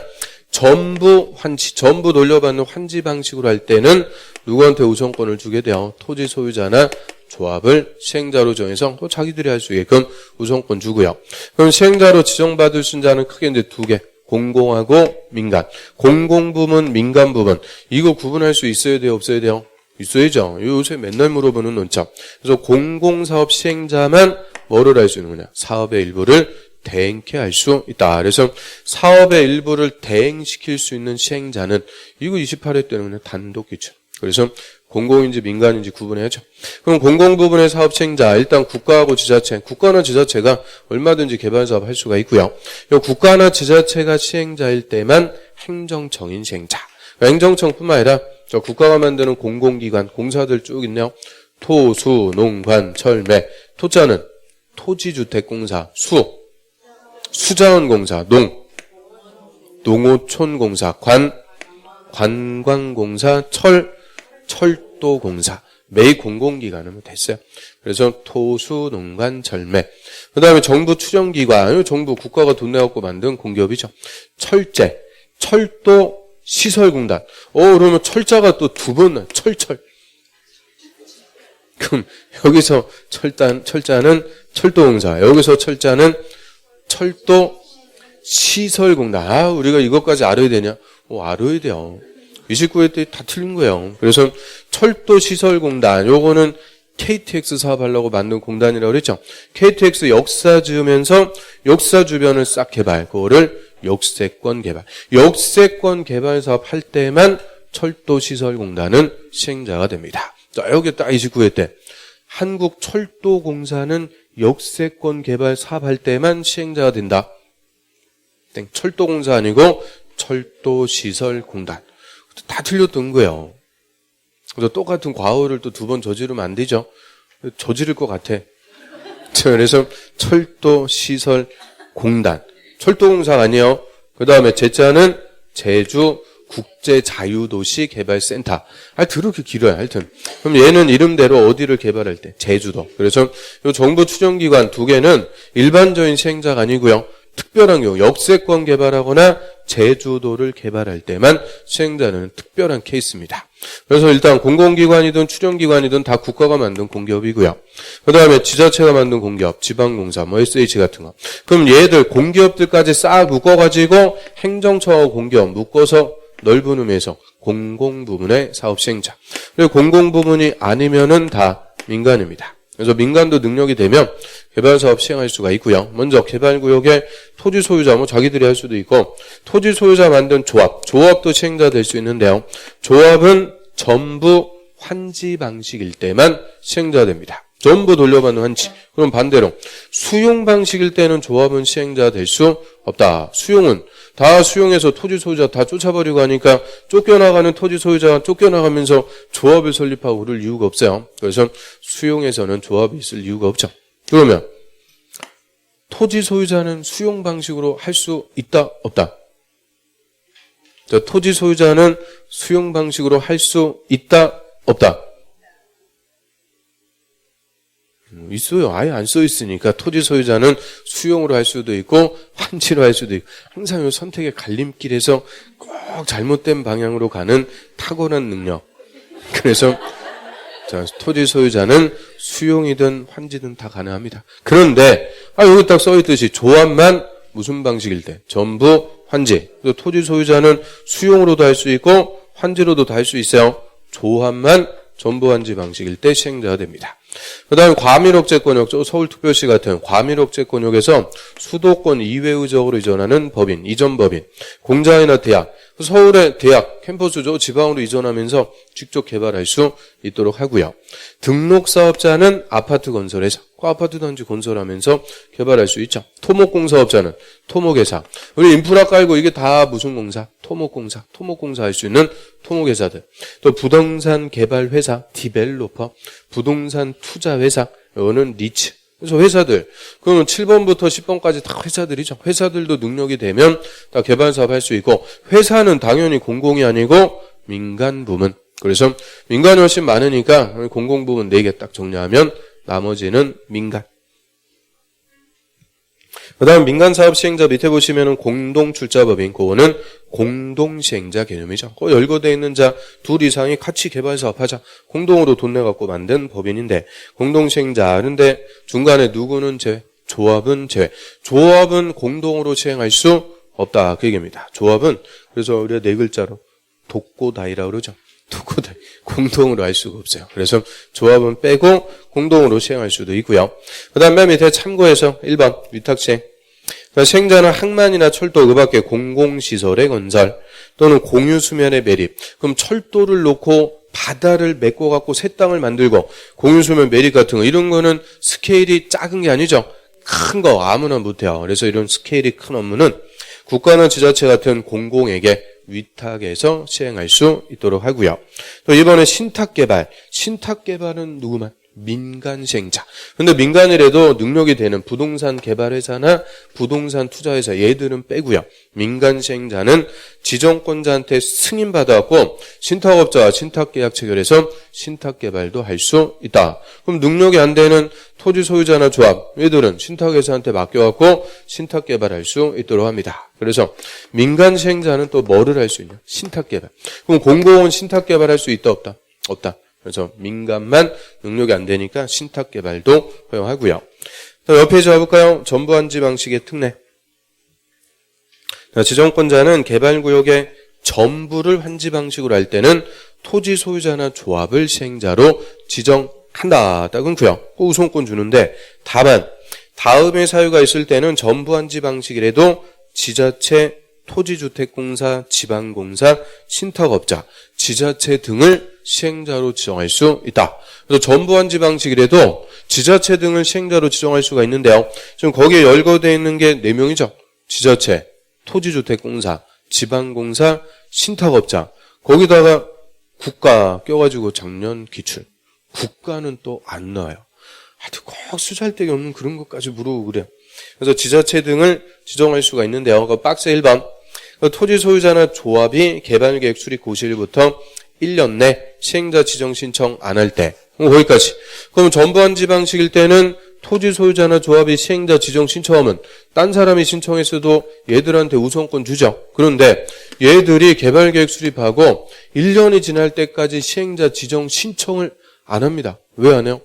전부 환지, 전부 돌려받는 환지 방식으로 할 때는 누구한테 우선권을 주게 돼요? 토지 소유자나 조합을 시행자로 정해서 자기들이 할 수 있게끔 우선권 주고요. 그럼 시행자로 지정받을 순자는 크게 이제 두 개. 공공하고 민간. 공공 부분, 민간 부분. 이거 구분할 수 있어야 돼요? 없어야 돼요? 있어야죠. 요새 맨날 물어보는 논점. 그래서 공공사업 시행자만 뭐를 할 수 있는 거냐? 사업의 일부를 대행케 할 수 있다. 그래서 사업의 일부를 대행시킬 수 있는 시행자는 이거 28회 때는 그냥 단독 기준. 그래서 공공인지 민간인지 구분해야죠. 그럼 공공 부분의 사업 시행자, 일단 국가하고 지자체, 국가나 지자체가 얼마든지 개발 사업 할 수가 있고요. 이 국가나 지자체가 시행자일 때만 행정청인 시행자. 행정청뿐만 아니라 저 국가가 만드는 공공기관, 공사들 쭉 있네요. 토, 수, 농, 관, 철, 매. 토자는 토지주택공사, 수자원공사, 농어촌공사, 관광공사, 철도공사. 매일 공공기관은 됐어요. 그래서 토, 수, 농, 관, 철매. 그 다음에 정부 추정기관, 정부 국가가 돈 내갖고 만든 공기업이죠. 철제, 철도, 시설공단. 그러면 철자가 또 두 번, 철. 그럼 여기서 철자는 철도공사, 여기서 철자는 철도 시설공단. 우리가 이것까지 알아야 되냐? 알아야 돼요. 29회 때 다 틀린 거예요. 그래서 철도 시설공단, 요거는 KTX 사업하려고 만든 공단이라고 그랬죠. KTX 역사 지으면서 역사 주변을 싹 개발, 그거를 역세권 개발. 역세권 개발 사업 할 때만 철도시설공단은 시행자가 됩니다. 자, 여기 딱 29회 때. 한국철도공사는 역세권 개발 사업 할 때만 시행자가 된다. 철도공사 아니고 철도시설공단. 다 틀렸던 거예요. 그래서 똑같은 과오를 또 두 번 저지르면 안 되죠. 저지를 것 같아. 그래서 철도시설공단. 철도공사가 아니에요. 그 다음에 제자는 제주 국제자유도시개발센터. 그렇게 길어요. 하여튼. 그럼 얘는 이름대로 어디를 개발할 때? 제주도. 그래서 이 정부 추정기관 두 개는 일반적인 시행자가 아니고요. 특별한 경우 역세권 개발하거나 제주도를 개발할 때만 시행자는 특별한 케이스입니다. 그래서 일단 공공기관이든 추정기관이든 다 국가가 만든 공기업이고요. 그 다음에 지자체가 만든 공기업, 지방공사, SH 같은 거. 그럼 얘들 공기업들까지 싹 묶어가지고 행정처하고 공기업 묶어서 넓은 의미에서 공공부문의 사업 시행자. 그리고 공공부문이 아니면은 다 민간입니다. 그래서 민간도 능력이 되면 개발사업 시행할 수가 있고요. 먼저 개발구역에 토지 소유자, 자기들이 할 수도 있고, 토지 소유자 만든 조합도 시행자 될 수 있는데요. 조합은 전부 환지 방식일 때만 시행자 됩니다. 전부 돌려받는 환지. 그럼 반대로 수용 방식일 때는 조합은 시행자 될 수 없다. 수용은 다 수용해서 토지 소유자 다 쫓아버리고 하니까 쫓겨나가는 토지 소유자가 쫓겨나가면서 조합을 설립하고 그럴 이유가 없어요. 그래서 수용에서는 조합이 있을 이유가 없죠. 그러면 토지 소유자는 수용 방식으로 할 수 있다? 없다? 자, 토지 소유자는 수용 방식으로 할 수 있다? 없다? 있어요. 아예 안 써 있으니까 토지 소유자는 수용으로 할 수도 있고 환지로 할 수도 있고 항상 이 선택의 갈림길에서 꼭 잘못된 방향으로 가는 탁월한 능력. 그래서 자, 토지 소유자는 수용이든 환지든 다 가능합니다. 그런데 여기 딱 써 있듯이 조합만 무슨 방식일 때 전부 환지. 토지 소유자는 수용으로도 할 수 있고 환지로도 다 할 수 있어요. 조합만 전부 환지 방식일 때 시행자가 됩니다. 그 다음에 과밀억제권역, 서울특별시 같은 과밀억제권역에서 수도권 이외의적으로 이전하는 법인, 이전법인, 공장이나 대학, 서울의 대학, 캠퍼스죠. 지방으로 이전하면서 직접 개발할 수 있도록 하고요. 등록사업자는 아파트 건설회사, 그 아파트 단지 건설하면서 개발할 수 있죠. 토목공사업자는 토목회사. 우리 인프라 깔고 이게 다 무슨 공사? 토목공사 할 수 있는 토목회사들. 또 부동산 개발회사, 디벨로퍼, 부동산 투자회사, 이거는 리츠. 그래서 회사들, 그러면 7번부터 10번까지 다 회사들이죠. 회사들도 능력이 되면 다 개발사업 할 수 있고, 회사는 당연히 공공이 아니고 민간 부문. 그래서 민간이 훨씬 많으니까 공공 부문 4개 딱 정리하면 나머지는 민간. 그 다음 민간사업 시행자 밑에 보시면은 공동출자법인 그거는 공동시행자 개념이죠. 그 열거되어 있는 자 둘 이상이 같이 개발사업하자. 공동으로 돈 내갖고 만든 법인인데 공동시행자. 그런데 중간에 누구는 제외? 조합은 제외. 조합은 공동으로 시행할 수 없다. 그 얘기입니다. 조합은 그래서 우리가 네 글자로 독고다이라고 그러죠. 독고다이. 공동으로 할 수가 없어요. 그래서 조합은 빼고 공동으로 시행할 수도 있고요. 그 다음 맨 밑에 참고해서 1번 위탁시행. 그러니까 시행자는 항만이나 철도 그 밖에 공공시설의 건설 또는 공유수면의 매립. 그럼 철도를 놓고 바다를 메꿔갖고 새 땅을 만들고 공유수면 매립 같은 거 이런 거는 스케일이 작은 게 아니죠. 큰 거 아무나 못해요. 그래서 이런 스케일이 큰 업무는 국가나 지자체 같은 공공에게 위탁해서 시행할 수 있도록 하고요. 또 이번에 신탁개발. 신탁개발은 누구만? 민간시행자. 근데 민간이라도 능력이 되는 부동산 개발회사나 부동산 투자회사 얘들은 빼고요. 민간시행자는 지정권자한테 승인받아갖고 신탁업자와 신탁계약 체결해서 신탁개발도 할 수 있다. 그럼 능력이 안 되는 토지 소유자나 조합 얘들은 신탁회사한테 맡겨갖고 신탁개발할 수 있도록 합니다. 그래서 민간시행자는 또 뭐를 할 수 있냐? 신탁개발. 그럼 공공은 신탁개발할 수 있다 없다? 없다. 그래서 민간만 능력이 안 되니까 신탁개발도 허용하고요. 옆에 잡아볼까요? 전부한지 방식의 특례. 지정권자는 개발구역의 전부를 환지 방식으로 할 때는 토지 소유자나 조합을 시행자로 지정한다. 딱 끊고요. 우선권 주는데 다만 다음의 사유가 있을 때는 전부한지 방식이라도 지자체, 토지주택공사, 지방공사, 신탁업자, 지자체 등을 시행자로 지정할 수 있다. 그래서 전부한지 방식이라도 지자체 등을 시행자로 지정할 수가 있는데요. 지금 거기에 열거되어 있는 게 4명이죠. 지자체, 토지주택공사, 지방공사, 신탁업자. 거기다가 국가 껴가지고 작년 기출. 국가는 또 안 나와요. 하여튼 꼭 수잘데기 없는 그런 것까지 물어보고 그래요. 그래서 지자체 등을 지정할 수가 있는데요. 그 박스 1번. 토지 소유자나 조합이 개발계획 수립 고시일부터 1년 내 시행자 지정 신청 안 할 때. 거기까지. 그럼 전부한지 방식일 때는 토지 소유자나 조합이 시행자 지정 신청하면 딴 사람이 신청했어도 얘들한테 우선권 주죠. 그런데 얘들이 개발계획 수립하고 1년이 지날 때까지 시행자 지정 신청을 안 합니다. 왜 안 해요?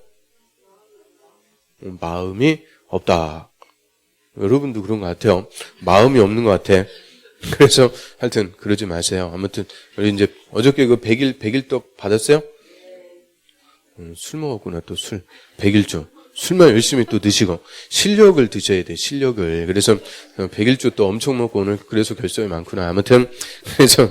마음이 없다. 여러분도 그런 것 같아요. 마음이 없는 것 같아. 그래서 하여튼 그러지 마세요. 아무튼 우리 이제 어저께 그 100일떡 받았어요? 술 먹었구나. 또 술. 100일주. 술만 열심히 또 드시고 실력을 드셔야 돼. 실력을. 그래서 100일주 또 엄청 먹고 오늘 그래서 결석이 많구나. 아무튼 그래서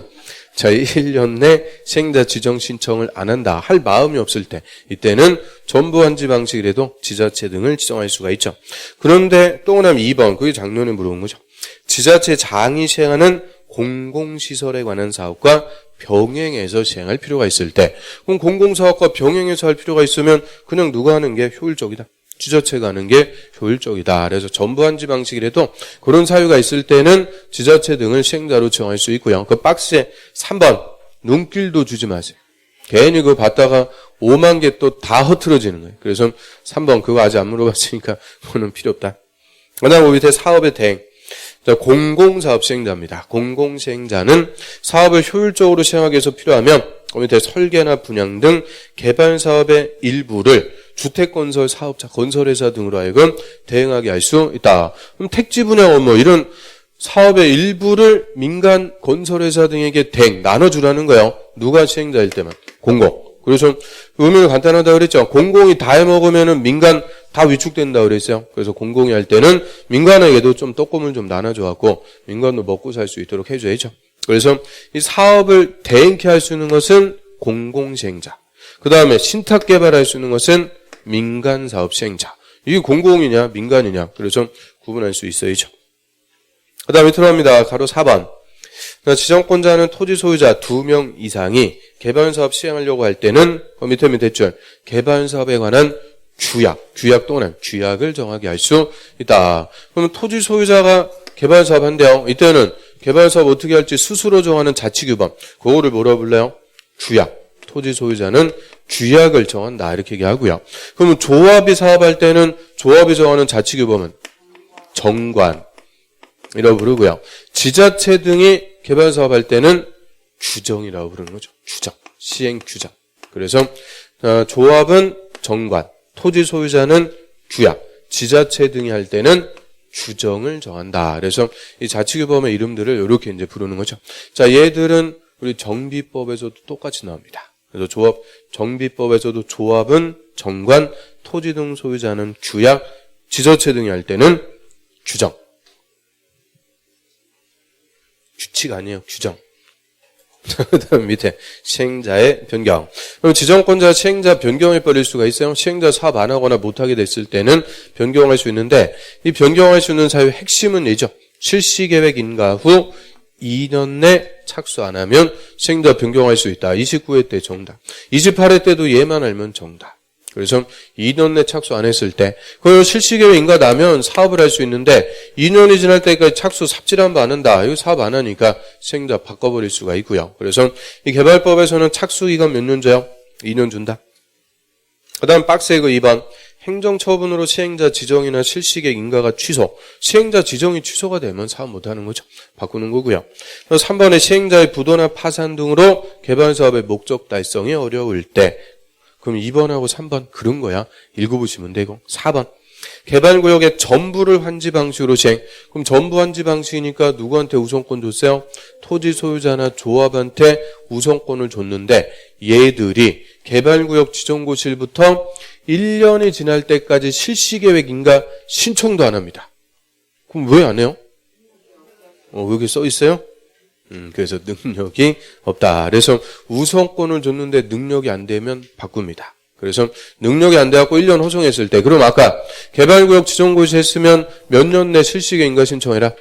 자, 1년 내 시행자 지정 신청을 안 한다. 할 마음이 없을 때 이때는 전부한지 방식이라도 지자체 등을 지정할 수가 있죠. 그런데 또 하나 2번. 그게 작년에 물어본 거죠. 지자체 장이 시행하는 공공시설에 관한 사업과 병행해서 시행할 필요가 있을 때 그럼 공공사업과 병행해서 할 필요가 있으면 그냥 누가 하는 게 효율적이다. 지자체가 하는 게 효율적이다. 그래서 전부한지 방식이라도 그런 사유가 있을 때는 지자체 등을 시행자로 지정할 수 있고요. 그 박스에 3번 눈길도 주지 마세요. 괜히 그거 봤다가 5만 개 또 다 흐트러지는 거예요. 그래서 3번 그거 아직 안 물어봤으니까 그거는 필요 없다. 그다음 밑에 사업의 대행. 자, 공공사업 시행자입니다. 공공시행자는 사업을 효율적으로 시행하기 위해서 필요하면 그 밑에 설계나 분양 등 개발사업의 일부를 주택건설 사업자, 건설회사 등으로 하여금 대행하게 할 수 있다. 그럼 택지 분양 뭐 이런 사업의 일부를 민간 건설회사 등에게 대행, 나눠주라는 거예요. 누가 시행자일 때만. 공공. 그래서 의미가 간단하다고 그랬죠. 공공이 다 해먹으면은 민간 다 위축된다고 그랬어요. 그래서 공공이 할 때는 민간에게도 좀 떡고물 좀 나눠줘갖고 민간도 먹고 살 수 있도록 해줘야죠. 그래서 이 사업을 대행케 할 수 있는 것은 공공시행자. 그 다음에 신탁 개발할 수 있는 것은 민간사업 시행자. 이게 공공이냐 민간이냐. 그래서 구분할 수 있어야죠. 그 다음에 들어갑니다. 가로 4번. 지정권자는 토지 소유자 2명 이상이 개발사업 시행하려고 할 때는 그 밑에 됐죠. 개발사업에 관한 규약 또는 규약을 정하게 할 수 있다. 그러면 토지 소유자가 개발사업 한대요. 이때는 개발사업 어떻게 할지 스스로 정하는 자치규범. 그거를 뭐라 불러요? 규약. 토지 소유자는 규약을 정한다. 이렇게 얘기하고요. 그러면 조합이 사업할 때는 조합이 정하는 자치규범은 정관이라고 부르고요. 지자체 등이 개발 사업할 때는 규정이라고 부르는 거죠. 규정, 시행 규정. 그래서 조합은 정관, 토지 소유자는 규약, 지자체 등이 할 때는 규정을 정한다. 그래서 이 자치규범의 이름들을 이렇게 이제 부르는 거죠. 자, 얘들은 우리 정비법에서도 똑같이 나옵니다. 그래서 정비법에서도 조합은 정관, 토지 등 소유자는 규약, 지자체 등이 할 때는 규정. 규칙 아니에요, 규정. 그다음 밑에 시행자의 변경. 그럼 지정권자 시행자 변경해 버릴 수가 있어요. 시행자 사업 안 하거나 못 하게 됐을 때는 변경할 수 있는데 이 변경할 수 있는 사유의 핵심은 얘죠. 실시 계획 인가 후 2년 내 착수 안 하면 시행자 변경할 수 있다. 29회 때 정답. 28회 때도 얘만 알면 정답. 그래서 2년 내 착수 안 했을 때, 그 실시계획 인가 나면 사업을 할 수 있는데 2년이 지날 때까지 착수 삽질한 바 안 한다. 이거 사업 안 하니까 시행자 바꿔버릴 수가 있고요. 그래서 이 개발법에서는 착수 기간 몇 년 줘요? 2년 준다. 그 다음 박스의 그 2번. 행정처분으로 시행자 지정이나 실시계획 인가가 취소. 시행자 지정이 취소가 되면 사업 못하는 거죠. 바꾸는 거고요. 3번에 시행자의 부도나 파산 등으로 개발사업의 목적 달성이 어려울 때, 그럼 2번하고 3번 그런 거야. 읽어보시면 되고. 4번. 개발구역의 전부를 환지 방식으로 시행. 그럼 전부 환지 방식이니까 누구한테 우선권 줬어요? 토지 소유자나 조합한테 우선권을 줬는데 얘들이 개발구역 지정고시일부터 1년이 지날 때까지 실시계획인가 신청도 안 합니다. 그럼 왜 안 해요? 여기 써 있어요? 그래서 능력이 없다. 그래서 우선권을 줬는데 능력이 안 되면 바꿉니다. 그래서 능력이 안 돼갖고 1년 호송했을 때, 그럼 아까 개발구역 지정고시 했으면 몇 년 내 실시계획인가 신청해라?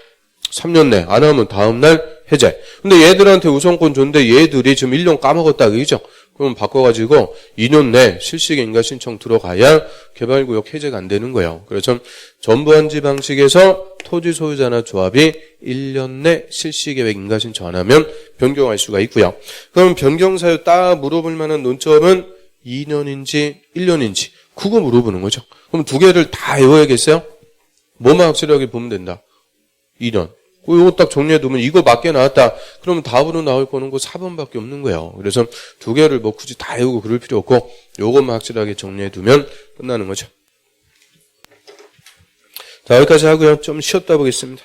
3년 내. 안 하면 다음날 해제. 근데 얘들한테 우선권 줬는데 얘들이 지금 1년 까먹었다. 그죠? 그럼 바꿔가지고 2년 내 실시계획인가 신청 들어가야 개발구역 해제가 안 되는 거예요. 그래서 전부환지 방식에서 토지 소유자나 조합이 1년 내 실시계획인가 신청 안 하면 변경할 수가 있고요. 그럼 변경사유 딱 물어볼 만한 논점은 2년인지 1년인지 그거 물어보는 거죠. 그럼 두 개를 다 외워야겠어요? 뭐만 확실하게 보면 된다. 2년. 이거 딱 정리해두면 이거 맞게 나왔다. 그러면 답으로 나올 거는 그 4번밖에 없는 거예요. 그래서 두 개를 뭐 굳이 다 외우고 그럴 필요 없고 요것만 확실하게 정리해두면 끝나는 거죠. 자, 여기까지 하고요. 좀 쉬었다 보겠습니다.